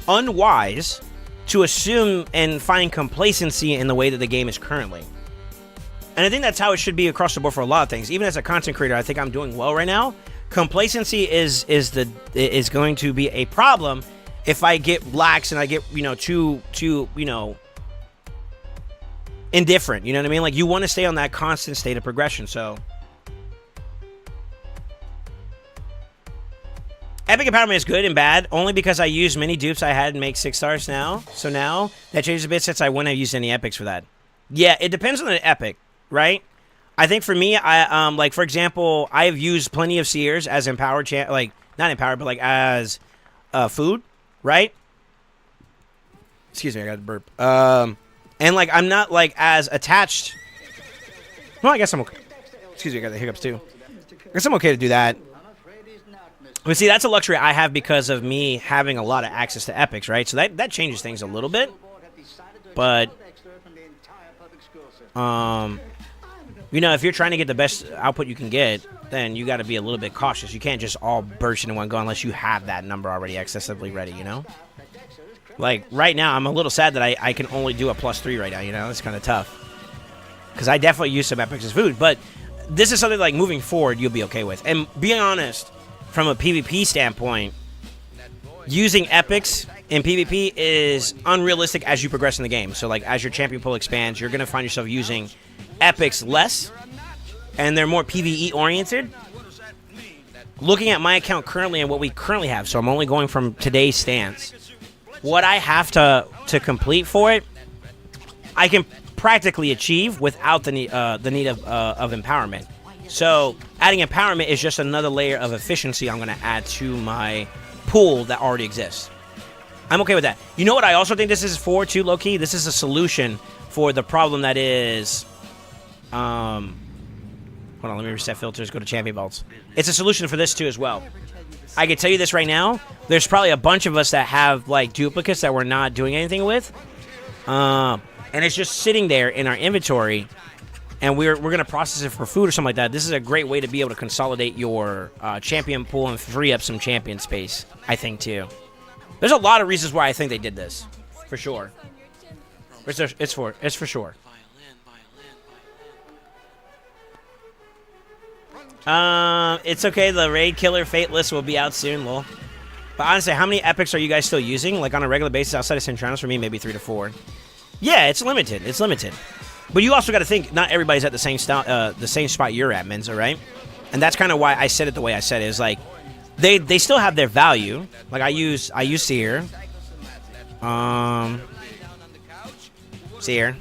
unwise to assume and find complacency in the way that the game is currently. And I think that's how it should be across the board for a lot of things. Even as a content creator, I think I'm doing well right now. Complacency is going to be a problem if I get lax and I get, too indifferent. You know what I mean? Like, you want to stay on that constant state of progression. So Epic Empowerment is good and bad, only because I use many dupes I had and make 6 stars now. So now, that changes a bit since I wouldn't have used any epics for that. Yeah, it depends on the epic, right? I think for me, like, for example, I've used plenty of seers as empowered, not empowered, but, like, as food, right? Excuse me, I got to burp. And, like, I'm not, like, as attached. Well, I guess I'm okay. Excuse me, I got the hiccups, too. I guess I'm okay to do that. But see, that's a luxury I have because of me having a lot of access to epics, right? So that changes things a little bit. But, if you're trying to get the best output you can get, then you got to be a little bit cautious. You can't just all burst into one go unless you have that number already accessibly ready, Like, right now, I'm a little sad that I can only do a +3 right now, It's kind of tough. Because I definitely use some epics as food. But this is something, like, moving forward, you'll be okay with. And being honest, from a PvP standpoint, using epics in PvP is unrealistic as you progress in the game. So, like, as your champion pool expands, you're going to find yourself using epics less, and they're more PvE-oriented. Looking at my account currently and what we currently have, so I'm only going from today's stance, what I have to complete for it, I can practically achieve without the need of empowerment. So adding empowerment is just another layer of efficiency I'm going to add to my pool that already exists. I'm okay with that. You know what I also think this is for, too, low-key? This is a solution for the problem that is... hold on, let me reset filters, go to champion vaults. It's a solution for this, too, as well. I can tell you this right now. There's probably a bunch of us that have, like, duplicates that we're not doing anything with. And it's just sitting there in our inventory... and we're going to process it for food or something like that. This is a great way to be able to consolidate your champion pool and free up some champion space, I think, too. There's a lot of reasons why I think they did this, for sure. It's for sure. It's okay, the Raid Killer Fateless will be out soon, lol. But honestly, how many epics are you guys still using? Like, on a regular basis outside of Centranos? For me, maybe 3 to 4. Yeah, it's limited. It's limited. But you also got to think, not everybody's at the same spot you're at, Menza, right? And that's kind of why I said it the way I said it. Is like, they still have their value. Like, I use Seer. Seer.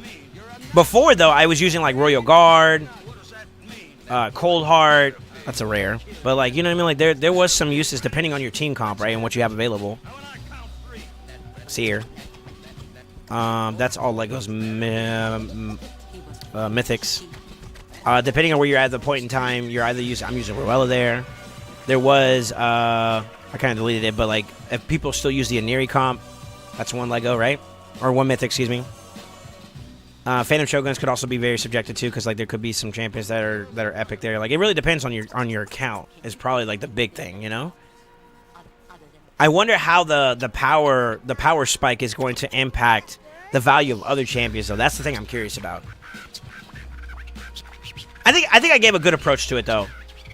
Before, though, I was using, like, Royal Guard, Cold Heart. That's a rare. But, like, you know what I mean? Like, there was some uses depending on your team comp, right? And what you have available. Seer. That's all Legos mythics. Depending on where you're at the point in time, you're either I'm using Ruella there. There was I kind of deleted it, but like if people still use the Aniri comp, that's one Lego, right? Or one mythic, excuse me. Phantom Shoguns could also be very subjective too, because like there could be some champions that are epic there. Like it really depends on your account. Is probably like the big thing, you know. I wonder how the power spike is going to impact the value of other champions, though. That's the thing I'm curious about. I think I gave a good approach to it, though.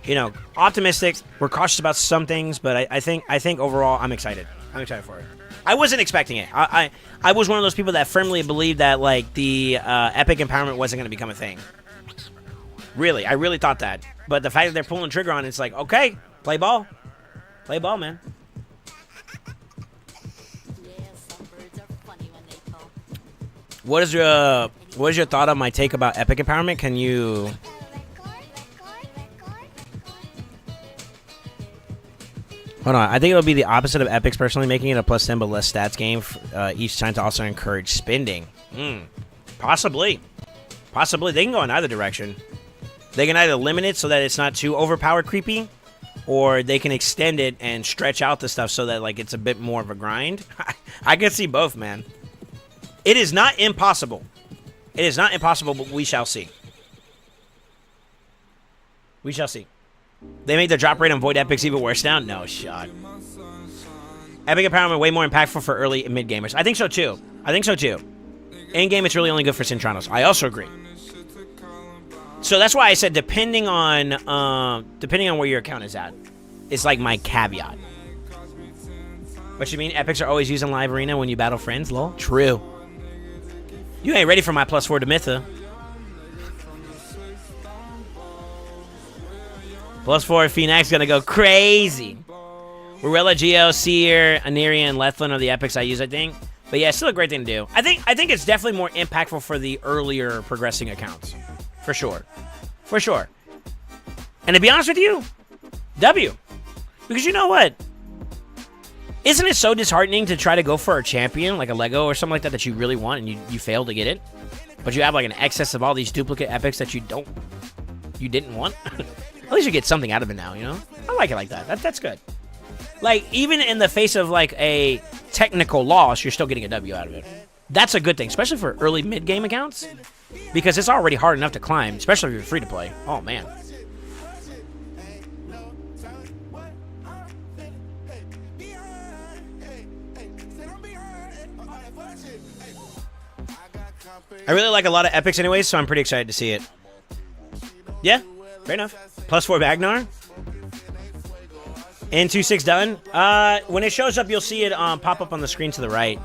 You know, optimistic. We're cautious about some things, but I think overall I'm excited. I'm excited for it. I wasn't expecting it. I was one of those people that firmly believed that like the epic empowerment wasn't going to become a thing. Really, I really thought that. But the fact that they're pulling the trigger on it's like, okay, play ball, man. What is your thought on my take about epic empowerment? Can you? Hold on. I think it'll be the opposite of epics personally, making it a +10 but less stats game each time to also encourage spending. Possibly. They can go in either direction. They can either limit it so that it's not too overpowered creepy, or they can extend it and stretch out the stuff so that like it's a bit more of a grind. I can see both, man. It is not impossible. It is not impossible, but we shall see. We shall see. They made the drop rate on Void Epics even worse now? No shot. Epic Empowerment way more impactful for early and mid gamers. I think so too. In game, it's really only good for Cintranos. I also agree. So that's why I said depending on where your account is at, it's like my caveat. What you mean? Epics are always using Live Arena when you battle friends? Lol. True. You ain't ready for my +4 to Mytha. +4 Phoenix gonna go crazy. Rorella, Geo, Seer, Aniria, and Lethlin are the epics I use, I think. But yeah, it's still a great thing to do. I think it's definitely more impactful for the earlier progressing accounts. For sure. For sure. And to be honest with you, W. Because you know what? Isn't it so disheartening to try to go for a champion, like a Lego or something like that you really want, and you fail to get it? But you have like an excess of all these duplicate epics that you didn't want? At least you get something out of it now, you know? I like it like that. That's good. Like, even in the face of like a technical loss, you're still getting a W out of it. That's a good thing, especially for early mid-game accounts, because it's already hard enough to climb, especially if you're free to play. Oh, man. I really like a lot of epics anyways, so I'm pretty excited to see it. Yeah, fair enough. +4 Bagnar. And 2-6 done. When it shows up, you'll see it pop up on the screen to the right.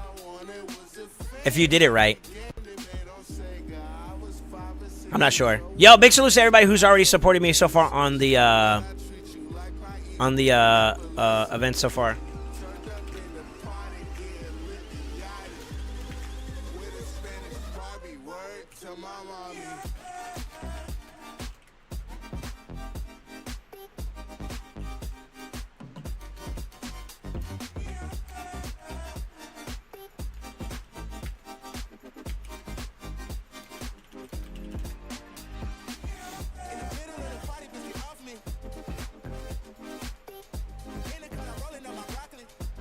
If you did it right. I'm not sure. Yo, big salute to everybody who's already supported me so far on the event so far.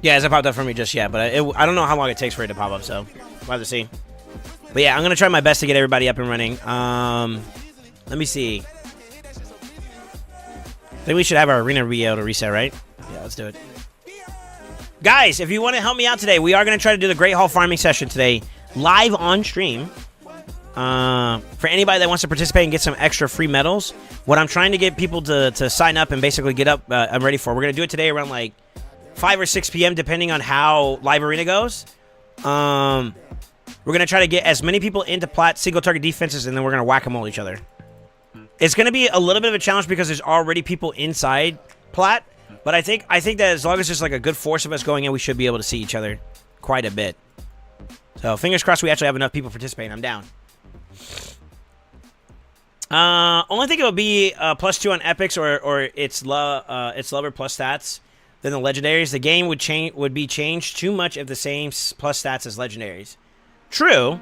Yeah, it hasn't popped up for me just yet, but I don't know how long it takes for it to pop up, so we'll have to see. But yeah, I'm going to try my best to get everybody up and running. Let me see. I think we should have our arena be able to reset, right? Yeah, let's do it. Guys, if you want to help me out today, we are going to try to do the Great Hall farming session today, live on stream. For anybody that wants to participate and get some extra free medals, what I'm trying to get people to sign up and basically get up, I'm ready for. We're going to do it today around like 5 or 6 p.m. depending on how Live Arena goes. We're going to try to get as many people into plat single target defenses, and then we're going to whack-a-mole each other. It's going to be a little bit of a challenge because there's already people inside plat, but I think that as long as there's like a good force of us going in, we should be able to see each other quite a bit. So fingers crossed we actually have enough people participating. I'm down. Only think it would be +2 on epics or its lower plus stats than the legendaries. The game would be changed too much if the same plus stats as legendaries. True.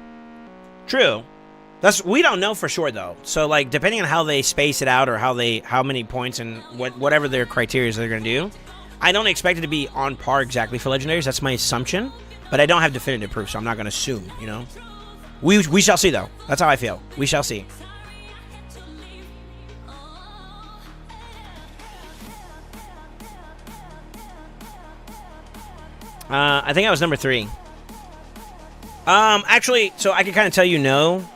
We don't know for sure though. So like depending on how they space it out or how many points and whatever their criteria they're gonna do, I don't expect it to be on par exactly for legendaries. That's my assumption, but I don't have definitive proof, so I'm not gonna assume. You know. We shall see, though. That's how I feel. We shall see. I think I was number 3. Actually, so I can kind of tell you no.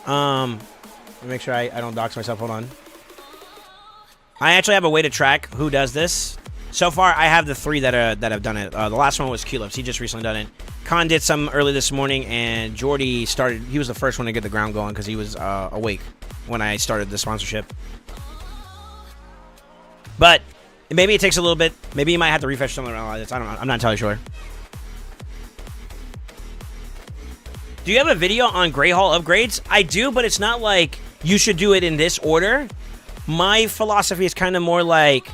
Let me make sure I don't dox myself. Hold on. I actually have a way to track who does this. So far, I have the 3 that have done it. The last one was Culips. He just recently done it. Khan did some early this morning, and Jordy started. He was the first one to get the ground going because he was awake when I started the sponsorship. But maybe it takes a little bit. Maybe you might have to refresh something around this. I don't know. I'm not entirely sure. Do you have a video on Grey Hall upgrades? I do, but it's not like you should do it in this order. My philosophy is kind of more like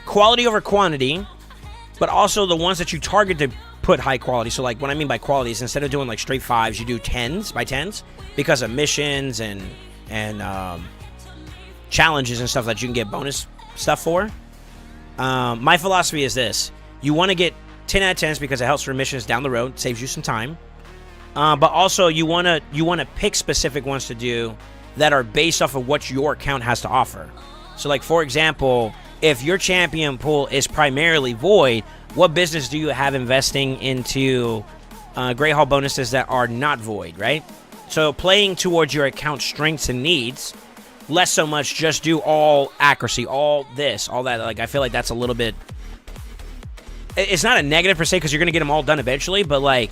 quality over quantity, but also the ones that you target to put high quality. So like what I mean by quality is instead of doing like straight 5s, you do 10s by 10s because of missions and challenges and stuff that you can get bonus stuff for. My philosophy is this. You want to get 10 out of 10s because it helps for missions down the road, saves you some time. But also you want to pick specific ones to do that are based off of what your account has to offer. So like for example, if your champion pool is primarily void, what business do you have investing into Grey Hall bonuses that are not void, right? So playing towards your account strengths and needs, less so much just do all accuracy, all this, all that. Like I feel like that's a little bit. It's not a negative per se because you're gonna get them all done eventually, but like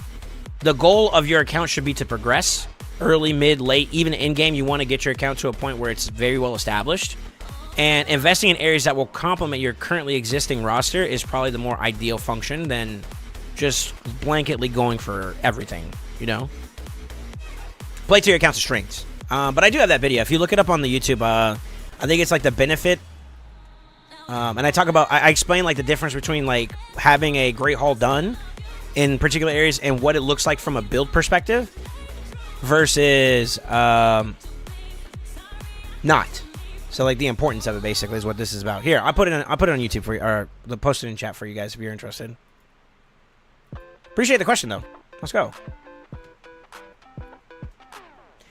the goal of your account should be to progress early, mid, late, even in game. You want to get your account to a point where it's very well established. And investing in areas that will complement your currently existing roster is probably the more ideal function than just blanketly going for everything, you know? Play to your account's strengths. But I do have that video. If you look it up on the YouTube, I think it's like the benefit. And I talk about, I explain like the difference between like having a Great Hall done in particular areas and what it looks like from a build perspective versus not. So like the importance of it basically is what this is about. Here, I'll put it on YouTube for you, or post it in chat for you guys if you're interested. Appreciate the question though. Let's go.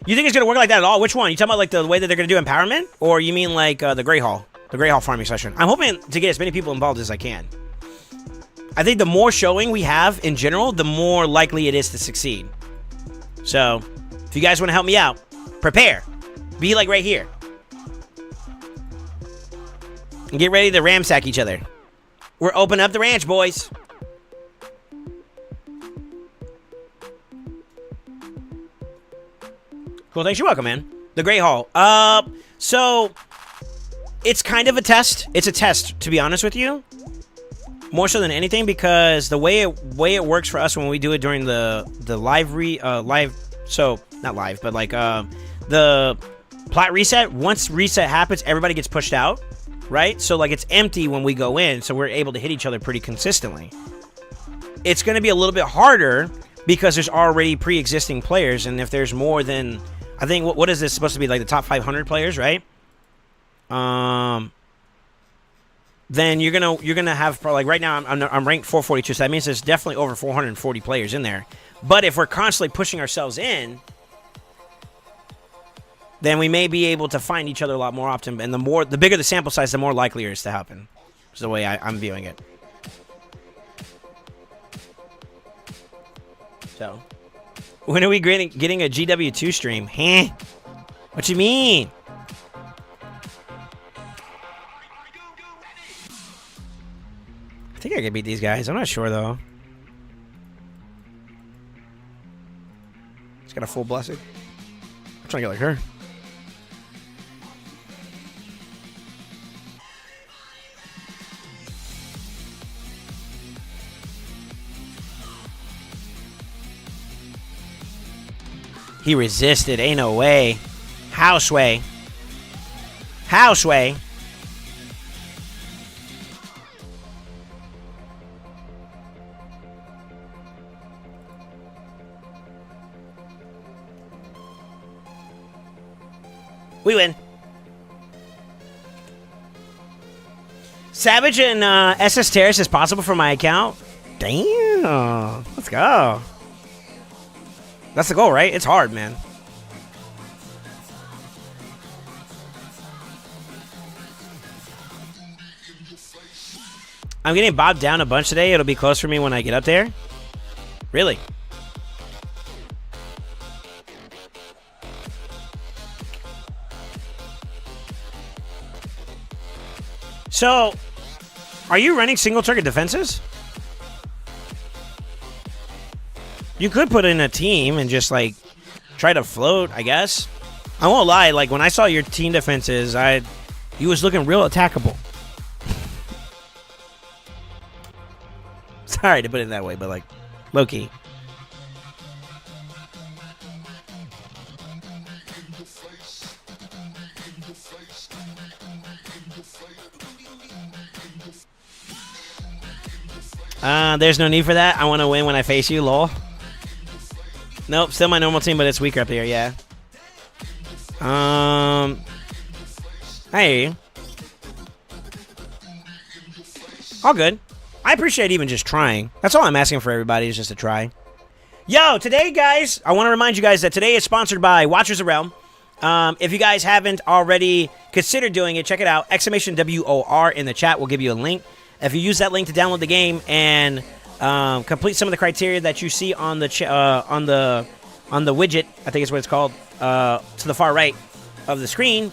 You think it's gonna work like that at all? Which one? You talking about like the way that they're gonna do empowerment, or you mean like the Grey Hall farming session? I'm hoping to get as many people involved as I can. I think the more showing we have in general, the more likely it is to succeed. So, if you guys want to help me out, prepare. Be like right here. And get ready to ramsack each other. We're opening up the ranch, boys. Cool, thanks. You're welcome, man. The Great Hall. So, it's kind of a test. It's a test, to be honest with you. More so than anything, because the way it works for us when we do it during the live, so not live, but like the plat reset. Once reset happens, everybody gets pushed out, right? So like it's empty when we go in, so we're able to hit each other pretty consistently. It's going to be a little bit harder because there's already pre-existing players, and if there's more than, I think what is this supposed to be, like the top 500 players, right? Then you're gonna have probably, like right now I'm ranked 442, so that means there's definitely over 440 players in there. But if we're constantly pushing ourselves in, then we may be able to find each other a lot more often, and the bigger the sample size, the more likely it is to happen. Is the way I'm viewing it. So, when are we getting a GW2 stream? Huh? What you mean? I think I can beat these guys. I'm not sure, though. He's got a full blessing. I'm trying to get like her. He resisted. Ain't no way. Houseway. Houseway. We win. Savage and SS Terrace is possible for my account. Damn. Let's go. That's the goal, right? It's hard, man. I'm getting bogged down a bunch today. It'll be close for me when I get up there. Really? So, are you running single target defenses? You could put in a team and just, like, try to float, I guess. I won't lie. Like, when I saw your team defenses, you was looking real attackable. Sorry to put it that way, but, like, low-key. There's no need for that. I want to win when I face you, lol. Nope, still my normal team, but it's weaker up here, yeah. I hear you. All good. I appreciate even just trying. That's all I'm asking for everybody is just to try. Yo, today, guys, I want to remind you guys that today is sponsored by Watchers of Realm. If you guys haven't already considered doing it, check it out. Exclamation WOR in the chat will give you a link. If you use that link to download the game and complete some of the criteria that you see on the widget, I think is what it's called, to the far right of the screen,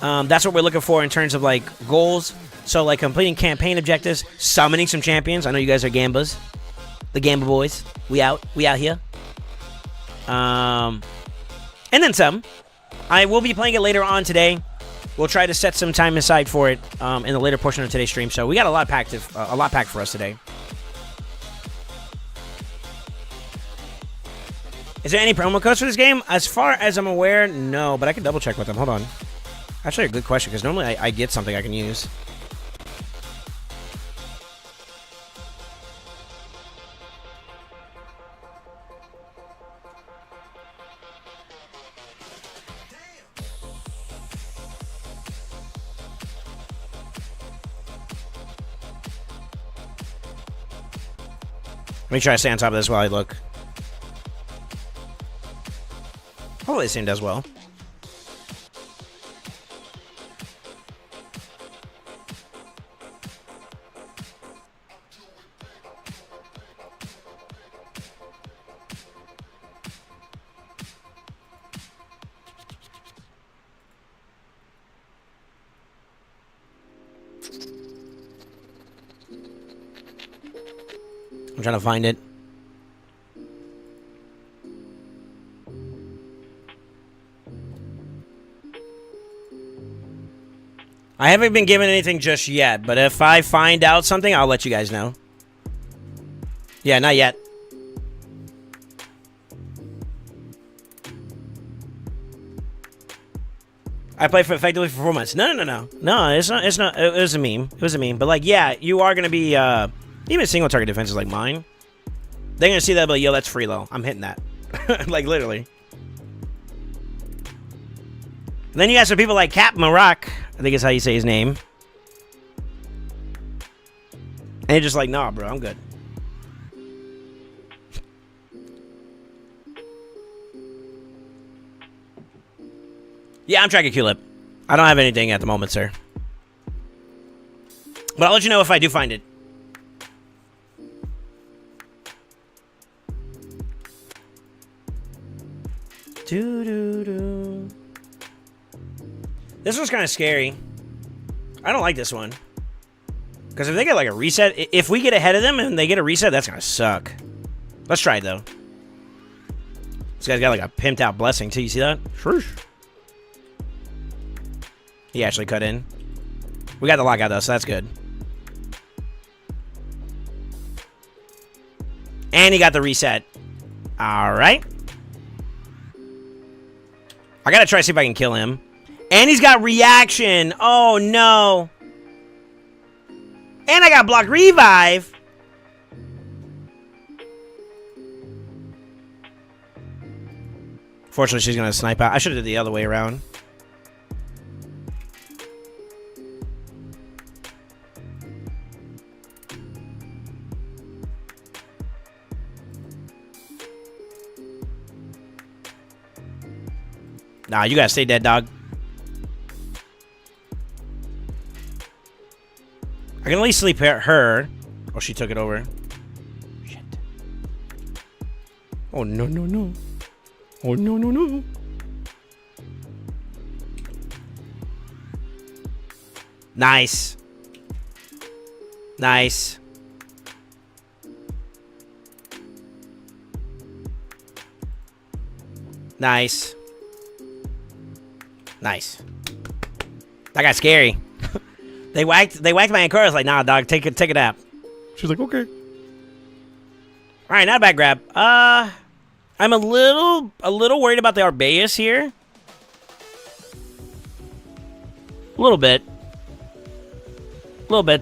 that's what we're looking for in terms of like goals. So like completing campaign objectives, summoning some champions. I know you guys are Gambas, the Gamba boys. We out here. And then some. I will be playing it later on today. We'll try to set some time aside for it in the later portion of today's stream. So we got a lot packed for us today. Is there any promo codes for this game? As far as I'm aware, no. But I can double check with them. Hold on. Actually, a good question because normally I get something I can use. Let me try to stay on top of this while I look. Hopefully this team does well. I'm trying to find it. I haven't been given anything just yet, but if I find out something, I'll let you guys know. Yeah, not yet. I played for effectively for 4 months. No, it's not. It was a meme. It was a meme. But like, yeah, you are gonna be even single target defenses like mine. They're gonna see that, but like, yo, that's free low. I'm hitting that, like literally. And then you got some people like Cap Maroc, I think is how you say his name. And you're just like, nah, bro, I'm good. Yeah, I'm tracking Culip. I don't have anything at the moment, sir. But I'll let you know if I do find it. Doo-doo-doo. This one's kind of scary. I don't like this one. Because if they get like a reset, if we get ahead of them and they get a reset, that's going to suck. Let's try it though. This guy's got like a pimped out blessing too. You see that? He actually cut in. We got the lockout though, so that's good. And he got the reset. Alright. I gotta try to see if I can kill him. And he's got reaction. Oh no. And I got blocked revive. Fortunately, she's gonna snipe out. I should have did the other way around. Nah, you gotta stay dead, dog. I can at least sleep her. Oh, she took it over. Shit. Oh, no, no, no. Oh, no, no, no. Nice. Nice. Nice. Nice. That got scary. They whacked my ankle. I was like, nah, dog, take a nap. She's like, okay. All right, not a bad grab. I'm a little worried about the Arbaeus here. A little bit.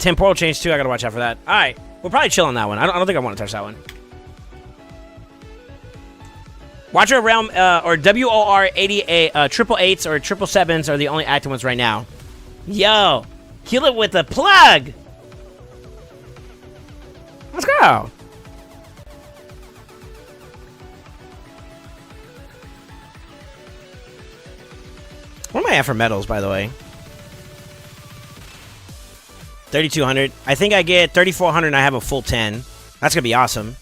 Temporal change too. I gotta watch out for that. All right, we'll probably chill on that one. I don't think I want to touch that one. Watcher Realm or WOR 88 888s or 777s are the only active ones right now. Yo, kill it with a plug. Let's go. What am I at for medals, by the way? 3,200. I think I get 3,400 and I have a full 10. That's going to be awesome.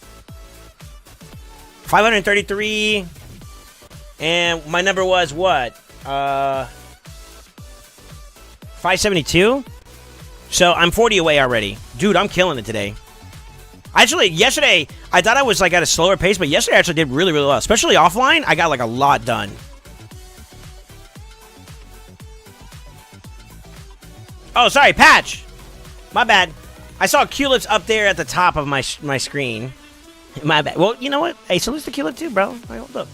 533. And my number was what? 572? So I'm 40 away already. Dude, I'm killing it today. Actually, yesterday, I thought I was like at a slower pace, but yesterday I actually did really, really well. Especially offline, I got like a lot done. Oh, sorry, Patch. My bad. I saw Culips up there at the top of my screen. My bad. Well, you know what? Hey, salute to Culip too, bro. Right, hold up.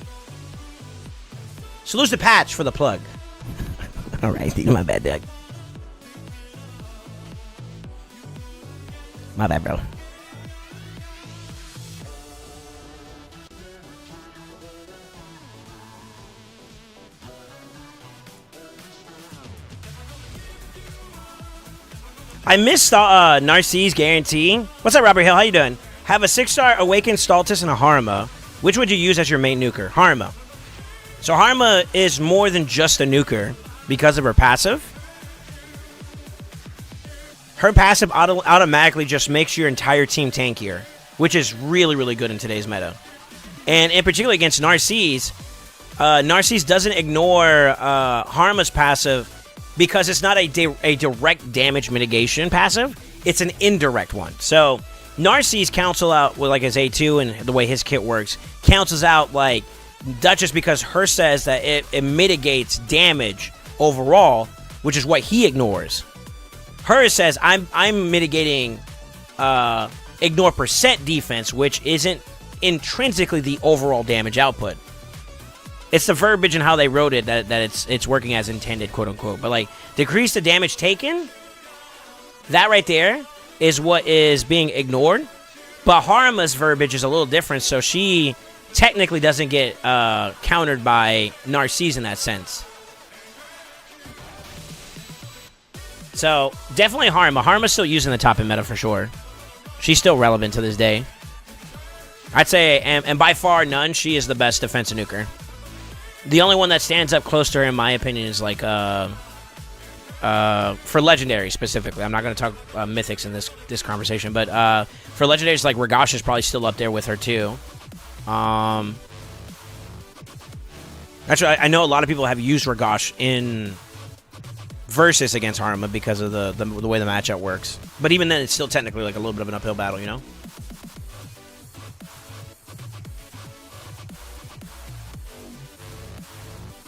Salute to Patch for the plug. All right, my bad, Doug. My bad, bro. I missed Narcisse Guarantee. What's up, Robert Hill? How you doing? Have a 6-star Awakened Stultus and a Harma. Which would you use as your main nuker? Harma. So Harma is more than just a nuker because of her passive. Her passive automatically just makes your entire team tankier, which is really, really good in today's meta. And in particular against Narcisse, Narcisse doesn't ignore Harma's passive because it's not a direct damage mitigation passive. It's an indirect one. So Narcisse cancel out with like his A2 and the way his kit works, cancels out like that's just because her says that it mitigates damage overall, which is what he ignores. Hers says I'm mitigating ignore percent defense, which isn't intrinsically the overall damage output. It's the verbiage and how they wrote it that it's working as intended, quote unquote. But like decrease the damage taken, that right there is what is being ignored. But Harma's verbiage is a little different, so she technically doesn't get countered by Narcisse in that sense. So definitely Harma. Harma's still using the top end meta for sure. She's still relevant to this day. I'd say, and by far none, she is the best defensive nuker. The only one that stands up close to her, in my opinion, is like for legendary specifically. I'm not going to talk mythics in this conversation, but for legendaries, like Ragash is probably still up there with her too. Actually, I know a lot of people have used Ragash in versus against Harma because of the way the matchup works. But even then, it's still technically like a little bit of an uphill battle, you know?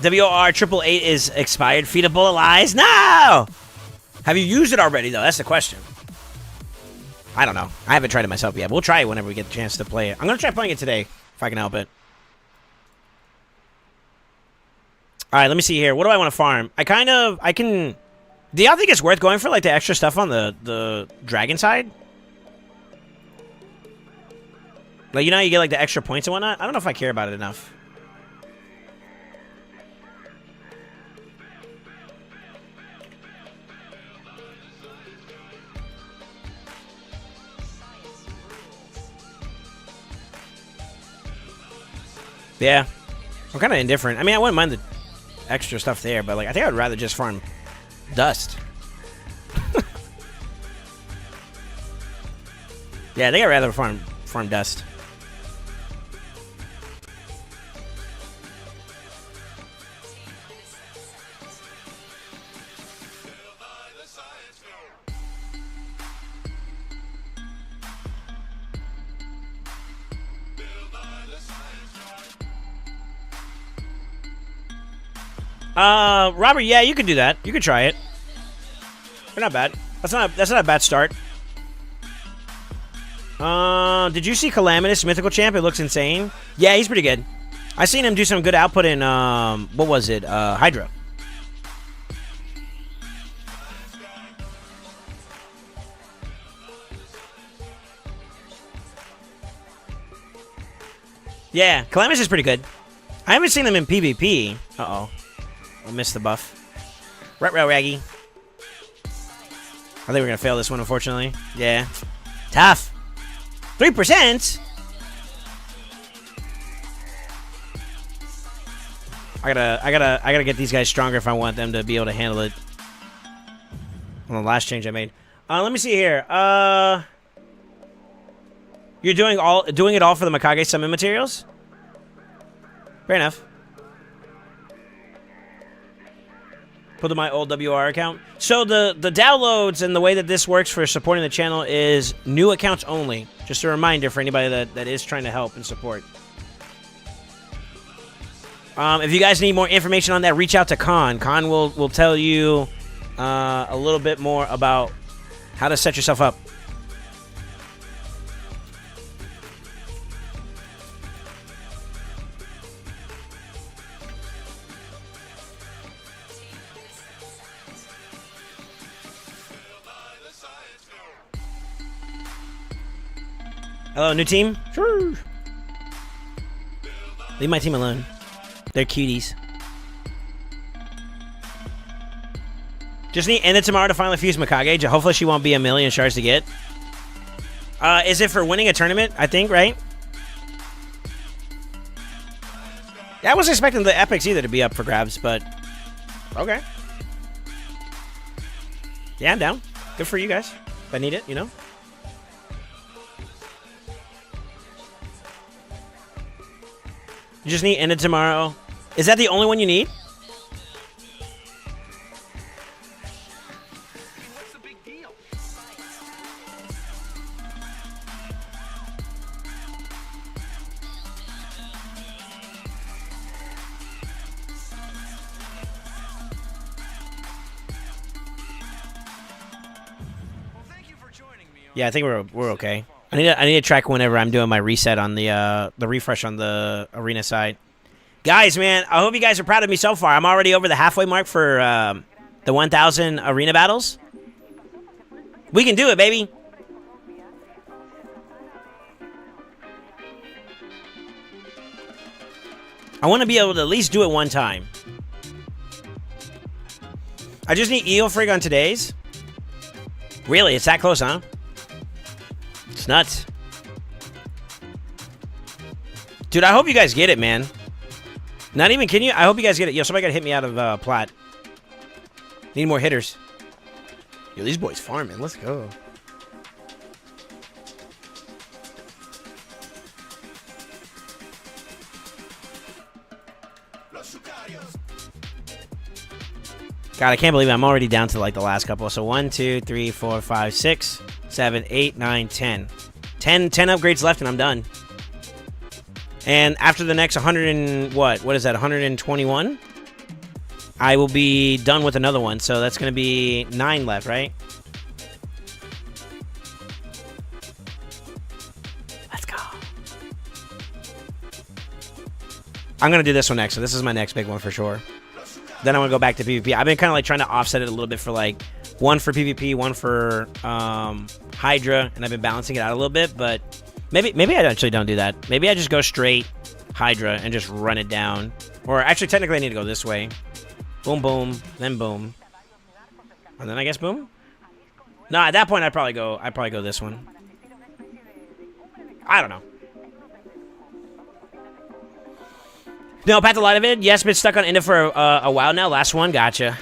WOR 888 is expired. Feed a bullet lies. No! Have you used it already, though? That's the question. I don't know. I haven't tried it myself yet. We'll try it whenever we get the chance to play it. I'm going to try playing it today, if I can help it. All right, let me see here. What do I want to farm? I can... Do y'all think it's worth going for, like, the extra stuff on the dragon side? Like, you know how you get, like, the extra points and whatnot? I don't know if I care about it enough. Yeah. I'm kind of indifferent. I mean, I wouldn't mind the extra stuff there, but like I think I'd rather just farm dust. Yeah, they got rather farm dust. Robert, yeah, you could do that. You could try it. They're not bad. That's not a bad start. Did you see Calamitous Mythical Champ? It looks insane. Yeah, he's pretty good. I seen him do some good output in what was it? Hydra. Yeah, Calamitous is pretty good. I haven't seen him in PvP. Uh-oh. I missed the buff. Right, Raggy. I think we're gonna fail this one, unfortunately. Yeah. Tough. 3%? I gotta get these guys stronger if I want them to be able to handle it. On the last change I made. Let me see here. You're doing it all for the Mikage summon materials? Fair enough. Put in my old WR account. So the downloads and the way that this works for supporting the channel is new accounts only. Just a reminder for anybody that is trying to help and support. If you guys need more information on that, reach out to Khan. Khan will tell you a little bit more about how to set yourself up. Hello, new team? Sure. Leave my team alone. They're cuties. Just need end it tomorrow to finally fuse Mikage. Hopefully she won't be 1,000,000 shards to get. Is it for winning a tournament, I think, right? Yeah, I wasn't expecting the epics either to be up for grabs, but... Okay. Yeah, I'm down. Good for you guys. If I need it, you know? You just need ended tomorrow. Is that the only one you need? What's the big deal? Well, thank you for joining me. Yeah, I think we're okay. I need to track whenever I'm doing my reset on the refresh on the arena side. Guys, man, I hope you guys are proud of me so far. I'm already over the halfway mark for the 1,000 arena battles. We can do it, baby. I want to be able to at least do it one time. I just need Eel Frig on today's. Really? It's that close, huh? It's nuts. Dude, I hope you guys get it, man. Not even, can you? I hope you guys get it. Yo, somebody gotta hit me out of plat. Need more hitters. Yo, these boys farming. Let's go. God, I can't believe it. I'm already down to like the last couple. So 1, 2, 3, 4, 5, 6, 7, 8, 9, 10. 10 upgrades left and I'm done. And after the next 100 and what is that, 121? I will be done with another one. So that's going to be 9 left, right? Let's go. I'm going to do this one next. So this is my next big one for sure. Then I'm going to go back to PvP. I've been kind of like trying to offset it a little bit for like one for PvP, one for Hydra, and I've been balancing it out a little bit, but maybe I actually don't do that. Maybe I just go straight Hydra and just run it down. Or actually, technically, I need to go this way. Boom, boom, then boom. And then I guess boom? No, at that point, I'd probably go this one. I don't know. No, Pathologivid, yes, been stuck on Inda for a while now. Last one, gotcha.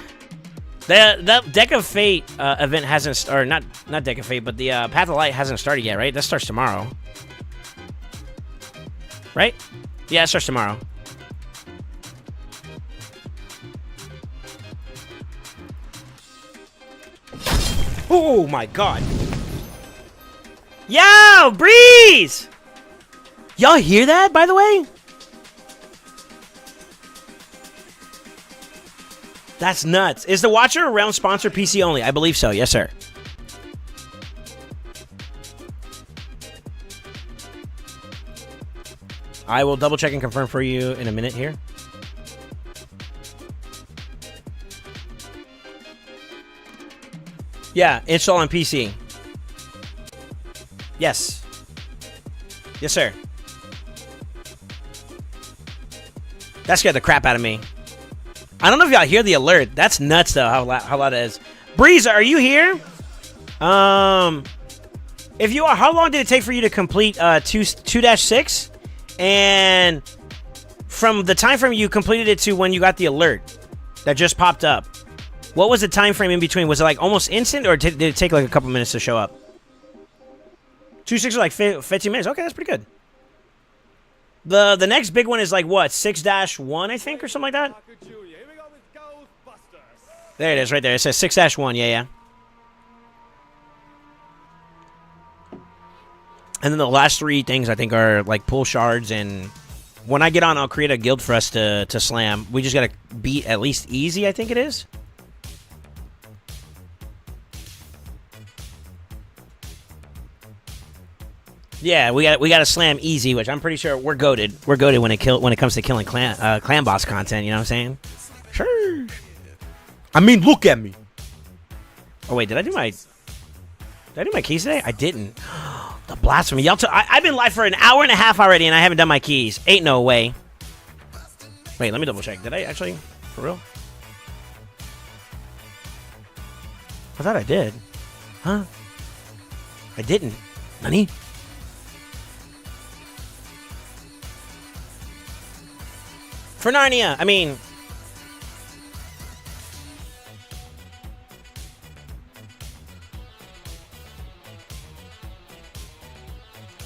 The Deck of Fate event hasn't, or not Deck of Fate, but the Path of Light hasn't started yet, right? That starts tomorrow. Right? Yeah, it starts tomorrow. Oh my god. Yo, Breeze! Y'all hear that, by the way? That's nuts. Is the Watcher around sponsor PC only? I believe so. Yes, sir. I will double check and confirm for you in a minute here. Yeah, install on PC. Yes. Yes, sir. That scared the crap out of me. I don't know if y'all hear the alert. That's nuts, though, how loud it is. Breeze, are you here? If you are, how long did it take for you to complete 2-6? And from the time frame you completed it to when you got the alert that just popped up, what was the time frame in between? Was it like almost instant, or did it take like a couple minutes to show up? 2-6 are like 15 minutes. Okay, that's pretty good. The next big one is like what, 6-1, I think, or something like that. There it is, right there. It says 6-1. Yeah. And then the last three things I think are like pull shards, and when I get on, I'll create a guild for us to slam. We just gotta beat at least easy, I think it is. Yeah, we got to slam easy, which I'm pretty sure we're goated. We're goated when it comes to killing clan boss content. You know what I'm saying? Sure. I mean, look at me. Oh wait, did I do my keys today? I didn't. The blasphemy! Y'all, I've been live for an hour and a half already, and I haven't done my keys. Ain't no way. Wait, let me double check. Did I actually, for real? I thought I did. Huh? I didn't. Nani? For Narnia, I mean...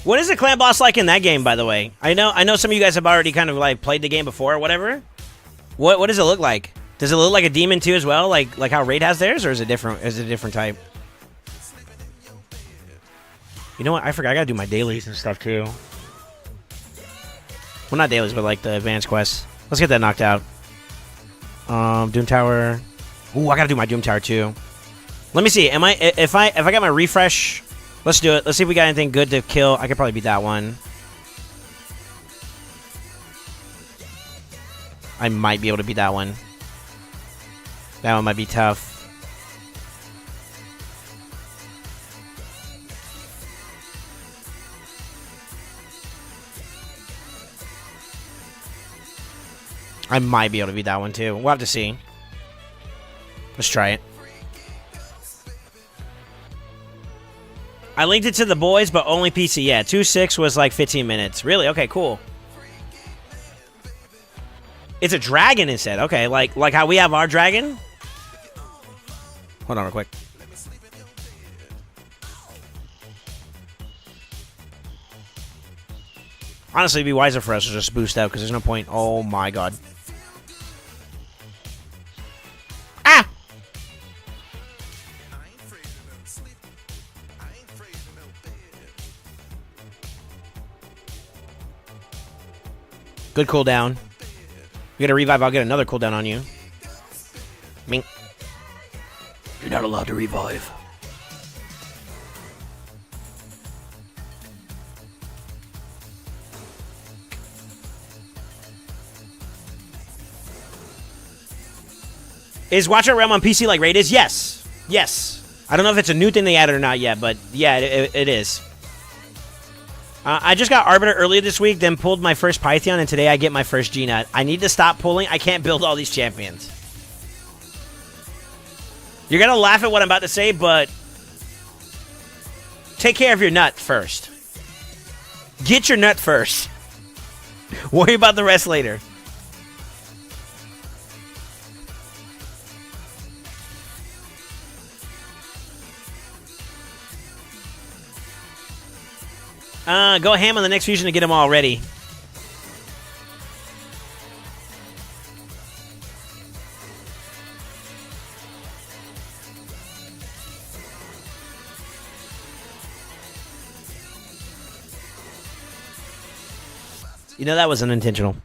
What is the clan boss like in that game, by the way? I know some of you guys have already kind of like played the game before or whatever. What does it look like? Does it look like a demon too as well? Like how Raid has theirs, or is it different? Is it a different type? You know what? I forgot. I gotta do my dailies and stuff too. Well, not dailies, but like the advanced quests. Let's get that knocked out. Doom Tower. Ooh, I gotta do my Doom Tower too. Let me see. If I got my refresh? Let's do it. Let's see if we got anything good to kill. I could probably beat that one. I might be able to beat that one. That one might be tough. I might be able to beat that one too. We'll have to see. Let's try it. I linked it to the boys, but only PC. Yeah, 2-6 was like 15 minutes. Really? Okay, cool. It's a dragon instead. Okay, like how we have our dragon. Hold on real quick. Honestly, it'd be wiser for us to just boost out because there's no point. Oh my god. Ah! Good cooldown. You get a revive, I'll get another cooldown on you. Mink. You're not allowed to revive. Is Watch Out Realm on PC like Raid is? Yes. Yes. I don't know if it's a new thing they added or not yet, but yeah, it is. I just got Arbiter earlier this week, then pulled my first Python, and today I get my first G-Nut. I need to stop pulling. I can't build all these champions. You're going to laugh at what I'm about to say, but take care of your nut first. Get your nut first. Worry about the rest later. Go ham on the next fusion to get them all ready. You know that was unintentional.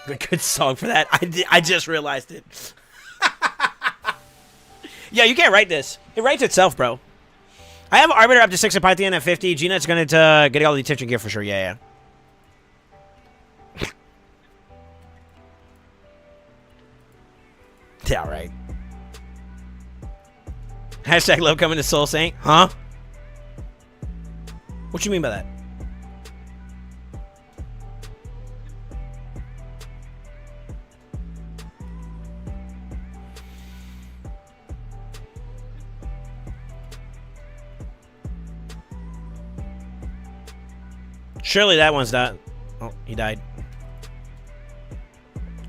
A good song for that. I just realized it. Yeah, you can't write this. It writes itself, bro. I have Arbiter up to 6 and Python at 50. Gina's going to get all the attention gear for sure. Yeah. Yeah, all right. Hashtag love coming to Soul Saint. Huh? What you mean by that? Surely that one's not. Oh, he died.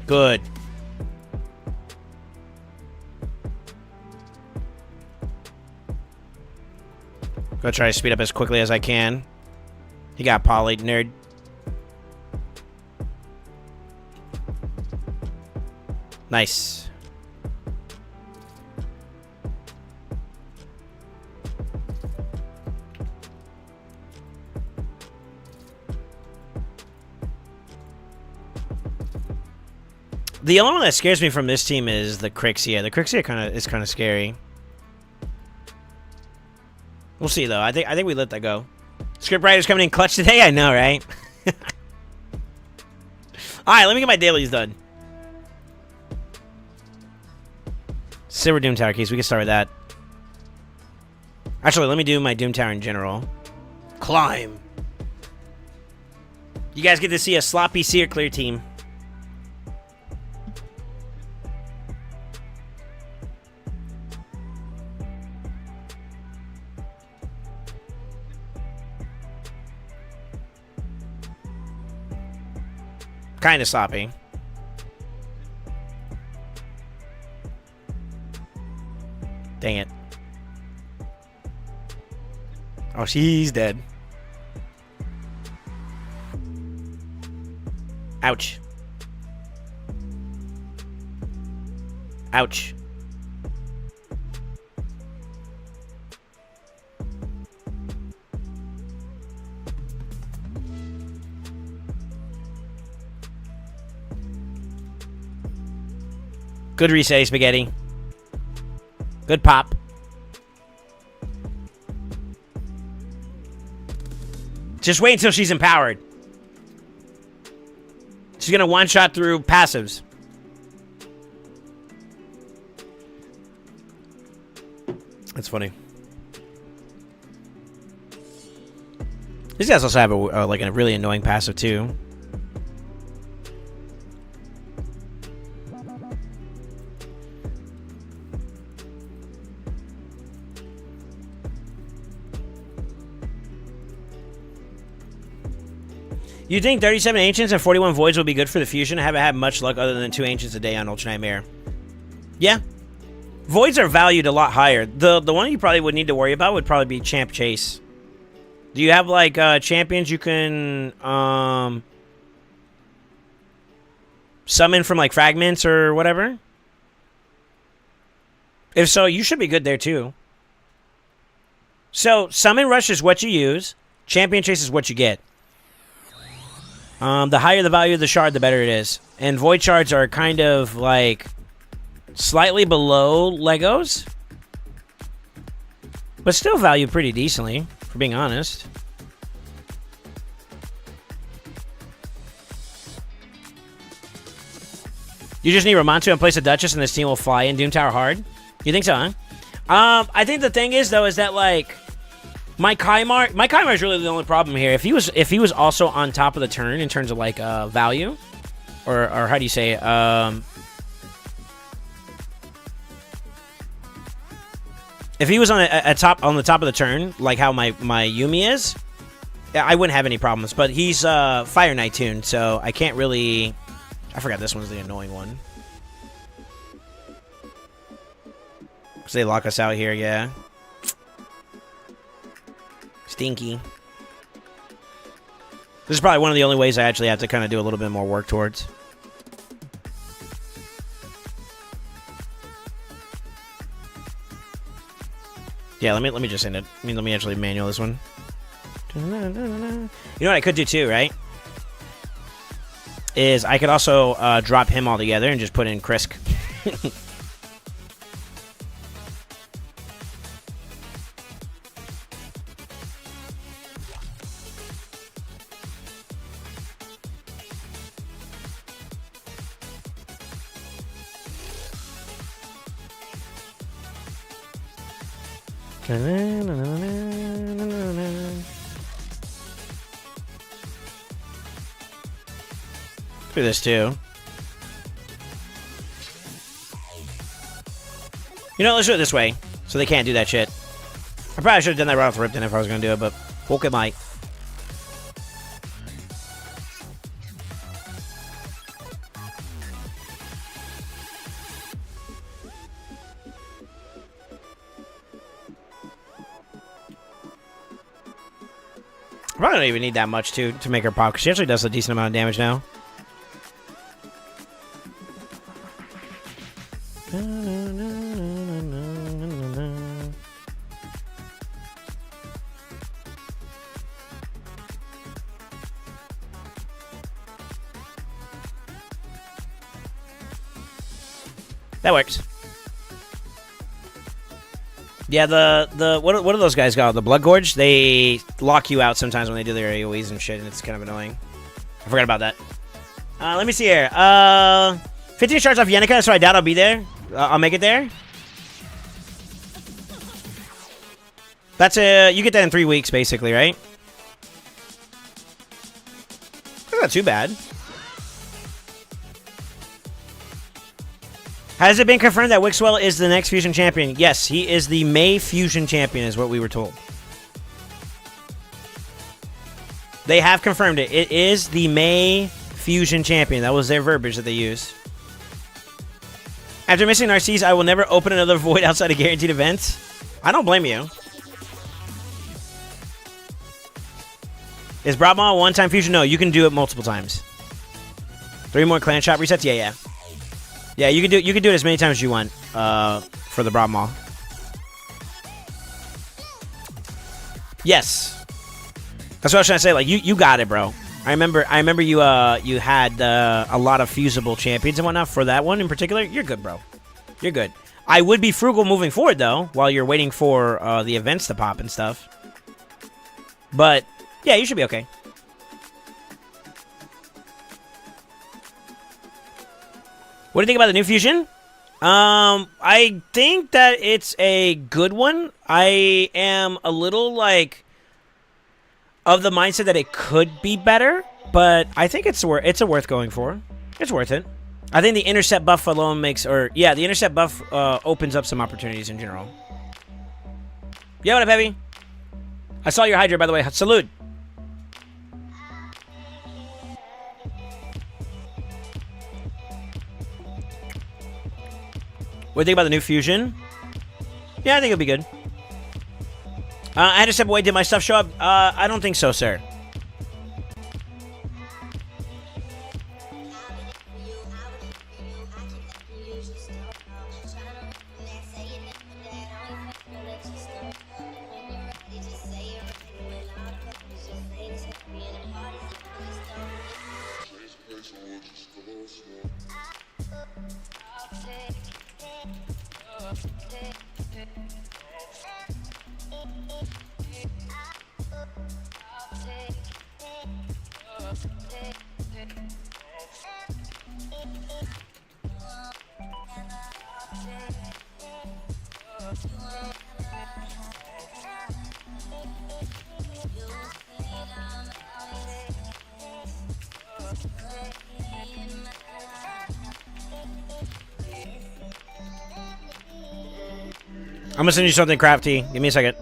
Good. Go try to speed up as quickly as I can. He got polyed, nerd. Nice. The only one that scares me from this team is the Crixia. The Crixia is kind of scary. We'll see though. I think we let that go. Scriptwriter's coming in clutch today. I know, right? All right, let me get my dailies done. Silver Doom Tower keys. We can start with that. Actually, let me do my Doom Tower in general. Climb. You guys get to see a sloppy seer clear team. Kind of sloppy. Dang it. Oh, she's dead. Ouch. Ouch. Good reset, Spaghetti. Good pop. Just wait until she's empowered. She's gonna one-shot through passives. That's funny. These guys also have like a really annoying passive too. You think 37 Ancients and 41 Voids will be good for the Fusion? I haven't had much luck other than 2 Ancients a day on Ultra Nightmare. Yeah. Voids are valued a lot higher. The one you probably would need to worry about would probably be Champ Chase. Do you have, like, champions you can, summon from, like, fragments or whatever? If so, you should be good there, too. So, Summon Rush is what you use. Champion Chase is what you get. The higher the value of the shard, the better it is. And Void Shards are kind of, like, slightly below Legos. But still valued pretty decently, for being honest. You just need Ramonto and place a Duchess and this team will fly in Doom Tower hard? You think so, huh? I think the thing is, though, is that, like, my Kymar is really the only problem here. If he was also on top of the turn in terms of like value, or how do you say it? If he was on the top of the turn, like how my Yumi is, I wouldn't have any problems. But he's Fire Knight tuned, so I can't really. I forgot this one's the annoying one. Because they lock us out here, yeah. Stinky. This is probably one of the only ways I actually have to kind of do a little bit more work towards. Yeah, let me just end it. Let me actually manual this one. You know what I could do too, right? Is I could also drop him all together and just put in Krisk. Do this too. You know, let's do it this way, so they can't do that shit. I probably should have done that right off the rip then if I was gonna do it, but poke it might. I probably don't even need that much to make her pop, because she actually does a decent amount of damage now. That works. Yeah, what are those guys called? The Blood Gorge? They lock you out sometimes when they do their AoEs and shit, and it's kind of annoying. I forgot about that. Let me see here. 15 shards off Yenica, so I doubt I'll be there. I'll make it there. That's you get that in 3 weeks, basically, right? That's not too bad. Has it been confirmed that Wixwell is the next Fusion Champion? Yes, he is the May Fusion Champion, is what we were told. They have confirmed it. It is the May Fusion Champion. That was their verbiage that they used. After missing Narcisse, I will never open another void outside of guaranteed events. I don't blame you. Is Brahma a one-time fusion? No, you can do it multiple times. 3 more clan shop resets? Yeah. Yeah, you can do it as many times as you want for the Brahma. Yes. That's what I was trying to say. Like you got it, bro. I remember you you had a lot of fusible champions and whatnot for that one in particular. You're good, bro. You're good. I would be frugal moving forward though, while you're waiting for the events to pop and stuff. But yeah, you should be okay. What do you think about the new fusion? I think that it's a good one. I am a little like of the mindset that it could be better, but I think it's a worth going for. It's worth it. I think the intercept buff alone the intercept buff opens up some opportunities in general. Yeah, what up, Heavy? I saw your Hydra, by the way. Salute. What do you think about the new fusion? Yeah, I think it'll be good. I had to step away. Did my stuff show up? I don't think so, sir. I'm gonna send you something crafty. Give me a second.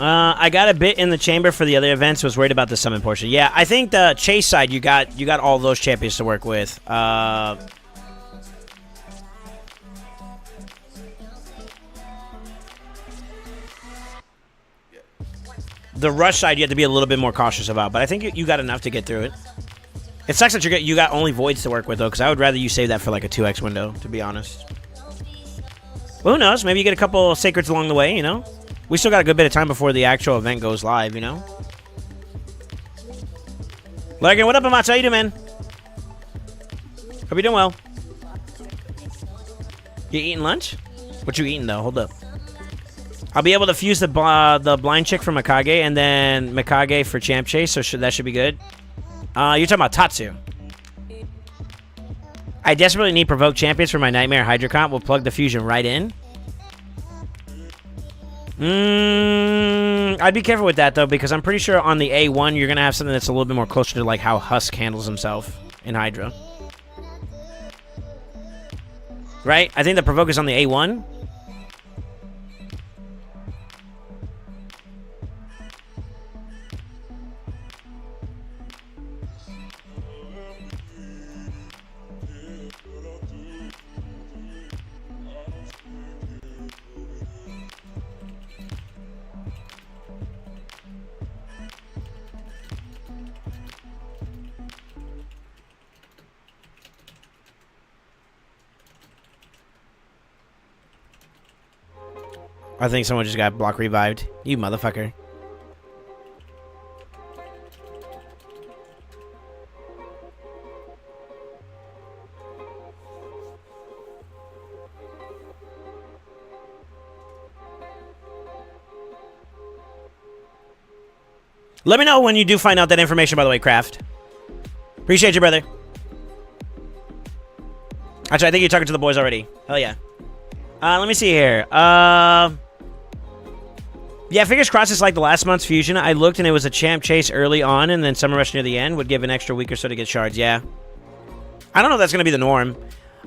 I got a bit in the chamber for the other events. Was worried about the summon portion. Yeah, I think the chase side you got all those champions to work with. The rush side you have to be a little bit more cautious about, but I think you got enough to get through it. It sucks that you got only voids to work with though, because I would rather you save that for like a 2x window, to be honest. Well, who knows? Maybe you get a couple sacreds along the way, you know? We still got a good bit of time before the actual event goes live, you know? Larkin, what up, Amatsu? How you doing, man? Hope you're doing well. You eating lunch? What you eating, though? Hold up. I'll be able to fuse the blind chick for Mikage and then Mikage for Champ Chase, so that should be good. You're talking about Tatsu. I desperately need Provoke Champions for my Nightmare Hydra comp. We'll plug the fusion right in. I'd be careful with that, though, because I'm pretty sure on the A1, you're going to have something that's a little bit more closer to, like, how Husk handles himself in Hydra. Right? I think the Provoke is on the A1. I think someone just got block revived. You motherfucker. Let me know when you do find out that information, by the way, Kraft. Appreciate you, brother. Actually, I think you're talking to the boys already. Hell yeah. Let me see here. Yeah, fingers crossed it's like the last month's fusion. I looked and it was a champ chase early on and then summer rush near the end would give an extra week or so to get shards. Yeah. I don't know if that's going to be the norm.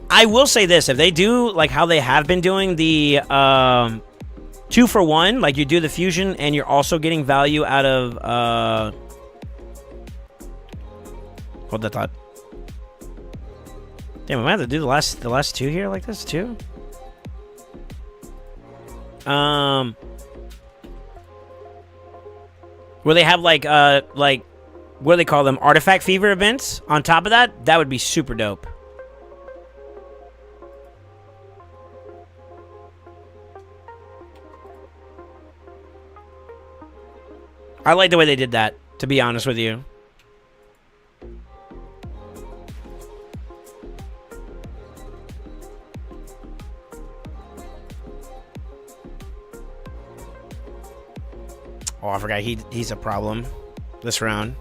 I will say this. If they do like how they have been doing the 2-for-1, like you do the fusion and you're also getting value out of... Hold that thought. Damn, I might have to do the last two here like this too? Where they have like what do they call them? Artifact Fever events on top of that? That would be super dope. I like the way they did that, to be honest with you. Oh, I forgot he's a problem this round.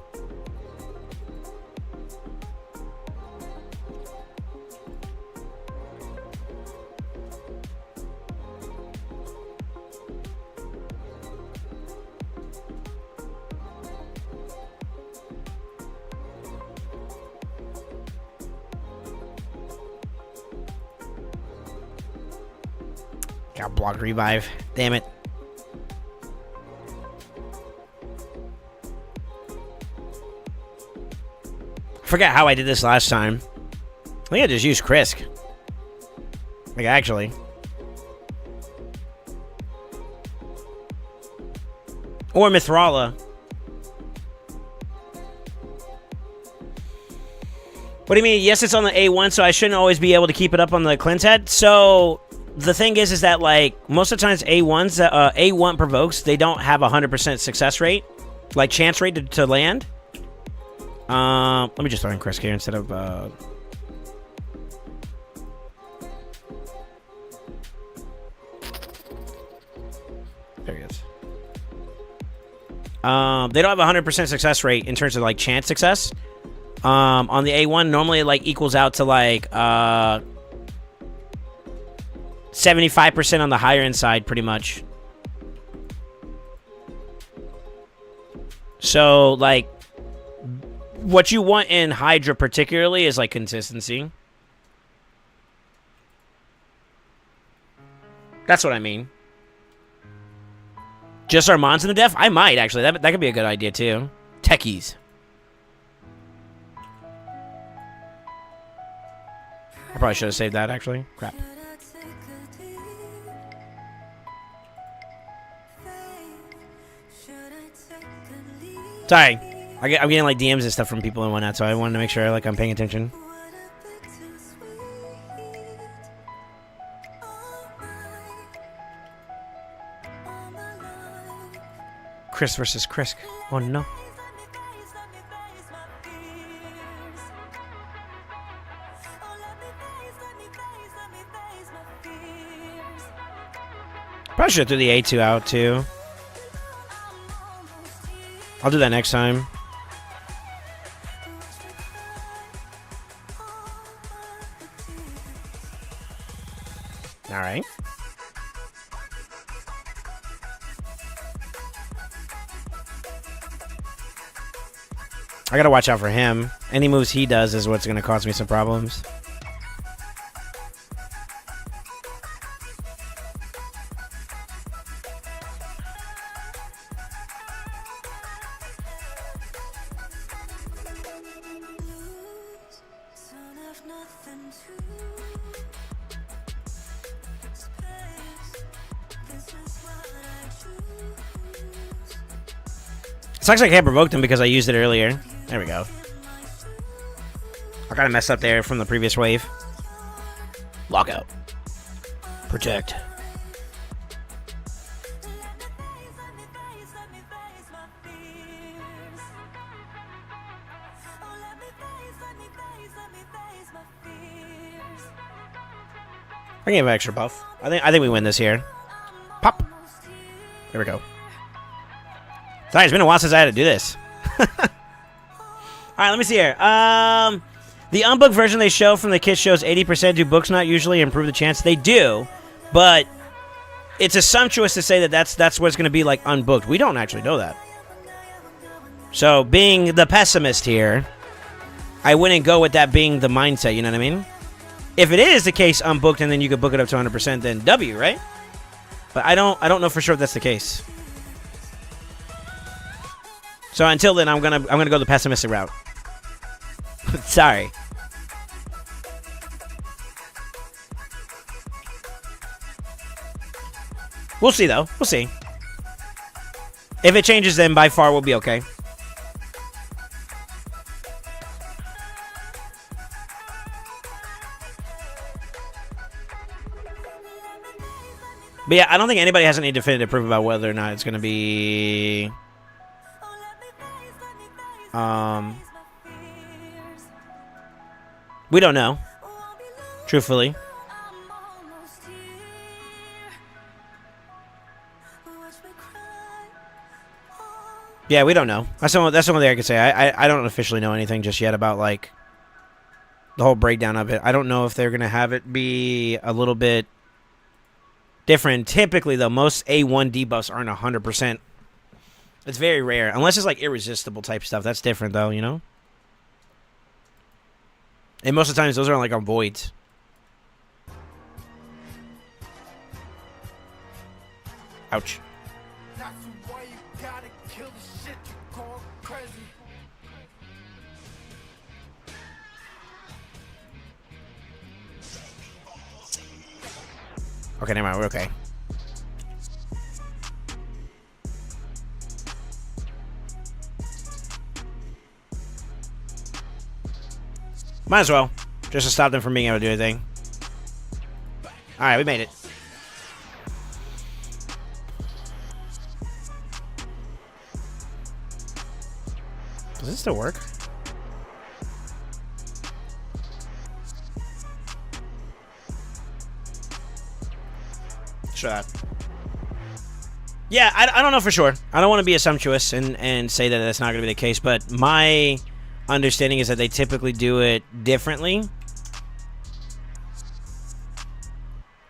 Got block revive. Damn it. I forgot how I did this last time. I think I just used Krisk. Like, actually. Or Mithrala. What do you mean? Yes, it's on the A1, so I shouldn't always be able to keep it up on the cleanse head. So, the thing is that, like, most of the times A1s, A1 provokes, they don't have 100% success rate. Like, chance rate to land. Let me just throw in Krisk here instead of, there he is. They don't have 100% success rate in terms of, like, chance success. On the A1, normally it, like, equals out to, like, 75% on the higher end side, pretty much. So, like, what you want in Hydra particularly is, like, consistency. That's what I mean. Just Armands in the def? I might, actually. That could be a good idea, too. Techies. I probably should have saved that, actually. Crap. Sorry. I'm getting, like, DMs and stuff from people and whatnot, so I wanted to make sure, like, I'm paying attention. Chris versus Chris. Oh, no. Probably should have threw the A2 out, too. I'll do that next time. All right. I gotta watch out for him. Any moves he does is what's gonna cause me some problems. Sucks I can't provoke them because I used it earlier. There we go. I got a mess up there from the previous wave. Lockout. Protect. I can have an extra buff. I think we win this here. Pop. There we go. Sorry, it's been a while since I had to do this. Alright, let me see here. The unbooked version they show from the kit shows 80%. Do books not usually improve the chance? They do, but it's assumptuous to say that that's what it's going to be like unbooked. We don't actually know that. So, being the pessimist here, I wouldn't go with that being the mindset, you know what I mean? If it is the case unbooked and then you could book it up to 100%, then W, right? But I don't know for sure if that's the case. So until then, I'm gonna go the pessimistic route. Sorry. We'll see though. We'll see. If it changes, then by far we'll be okay. But yeah, I don't think anybody has any definitive proof about whether or not it's gonna be. We don't know. Truthfully. Yeah, we don't know. That's the only thing I can say. I don't officially know anything just yet about, like, the whole breakdown of it. I don't know if they're going to have it be a little bit different. Typically, though, most A1 debuffs aren't 100%. It's very rare. Unless it's, like, irresistible type stuff. That's different, though, you know? And most of the times, those are, like, on voids. Ouch. Okay, never mind. We're okay. Might as well. Just to stop them from being able to do anything. Alright, we made it. Does this still work? Try that. Yeah, I don't know for sure. I don't want to be assumptuous and say that that's not going to be the case, but my understanding is that they typically do it differently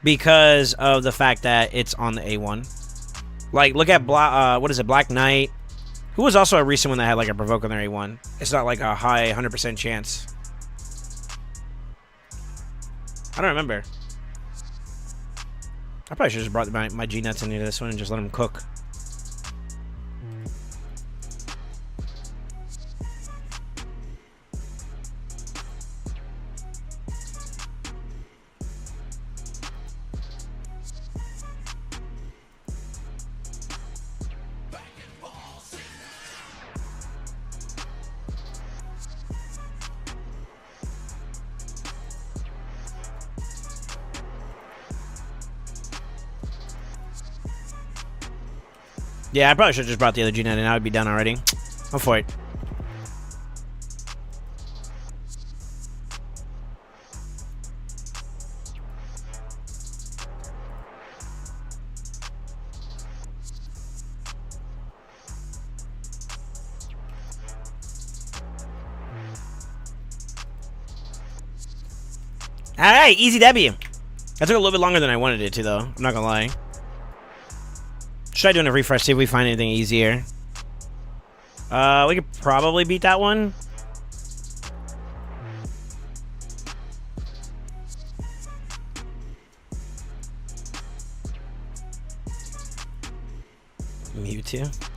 because of the fact that it's on the A1. Like, look at what is it, Black Knight, who was also a recent one that had like a provoke on their A1. It's not like a high 100% chance. I don't remember. I probably should have just brought my G-Nuts into this one and just let them cook. Yeah, I probably should have just brought the other G-Net and I would be done already. I'm for it. Alright, easy W. That took a little bit longer than I wanted it to, though. I'm not gonna lie. Try doing a refresh, see if we find anything easier. We could probably beat that one. Mewtwo.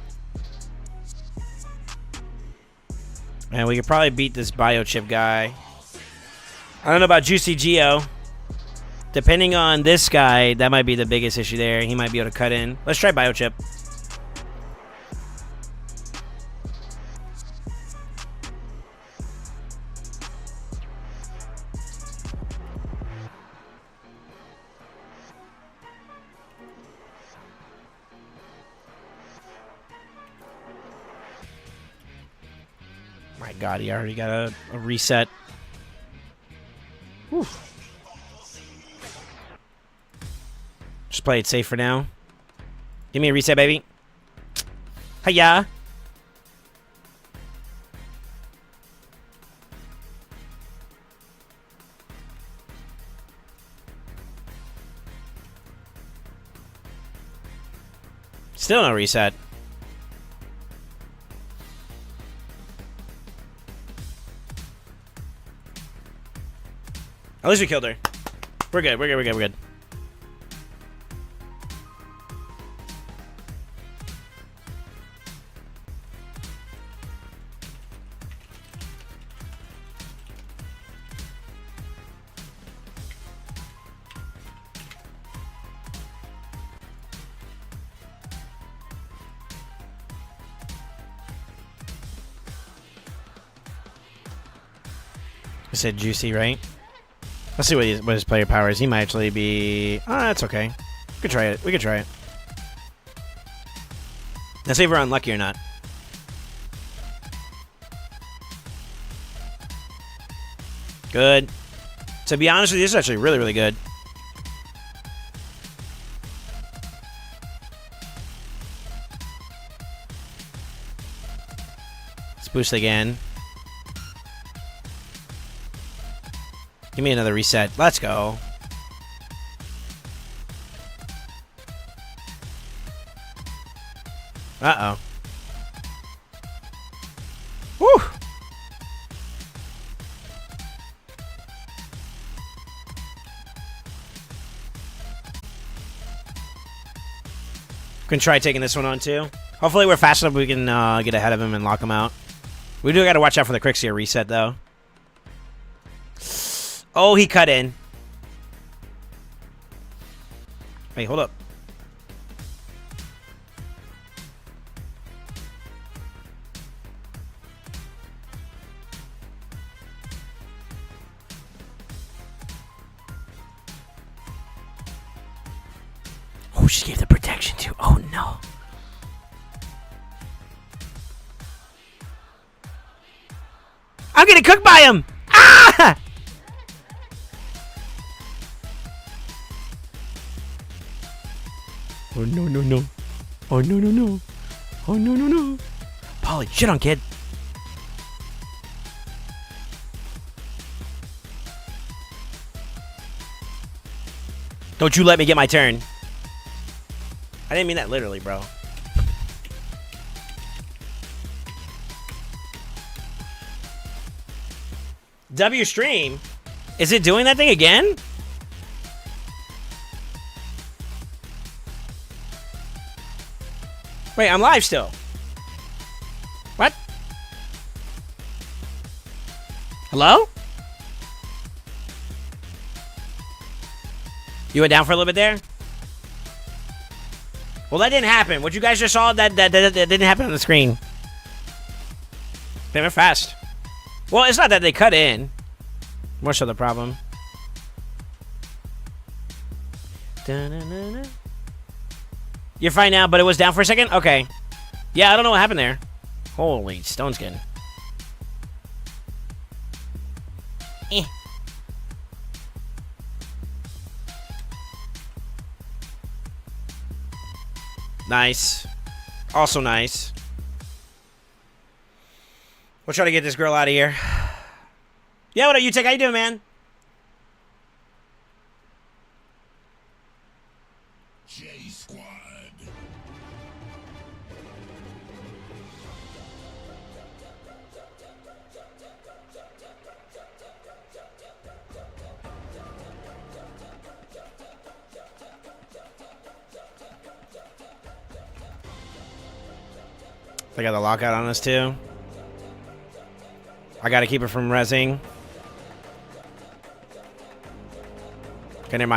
And we could probably beat this biochip guy. I don't know about Juicy Geo. Depending on this guy, that might be the biggest issue there. He might be able to cut in. Let's try biochip. My God, he already got a reset. Whew. Just play it safe for now. Give me a reset, baby. Hiya. Still no reset. At least we killed her. We're good, we're good, we're good, we're good. I said Juicy, right? Let's see what his player power is. He might actually be... Oh, that's okay. We could try it. We could try it. Let's see if we're unlucky or not. Good. To be honest with you, this is actually really, really good. Let's boost again. Give me another reset. Let's go. Uh-oh. Woo! Can try taking this one on too. Hopefully we're fast enough we can get ahead of him and lock him out. We do got to watch out for the Crixia reset though. Oh, he cut in. Hey, hold up. Oh, she gave the protection too. Oh, no. I'm getting cooked by him. Ah! Oh, no, no, no. Oh, no, no, no. Oh, no, no, no. Polly, shit on, kid. Don't you let me get my turn. I didn't mean that literally, bro. W stream? Is it doing that thing again? Wait, I'm live still. What? Hello? You went down for a little bit there? Well, that didn't happen. What you guys just saw, that didn't happen on the screen. They went fast. Well, it's not that they cut in. More so the problem. You're fine now, but it was down for a second? Okay. Yeah, I don't know what happened there. Holy stone skin. Eh. Nice. Also nice. We'll try to get this girl out of here. Yeah, what up, U-Tech? How you doing, man? J-Squad. They got the lockout on us, too. I gotta keep her from rezzing. Okay, never mind.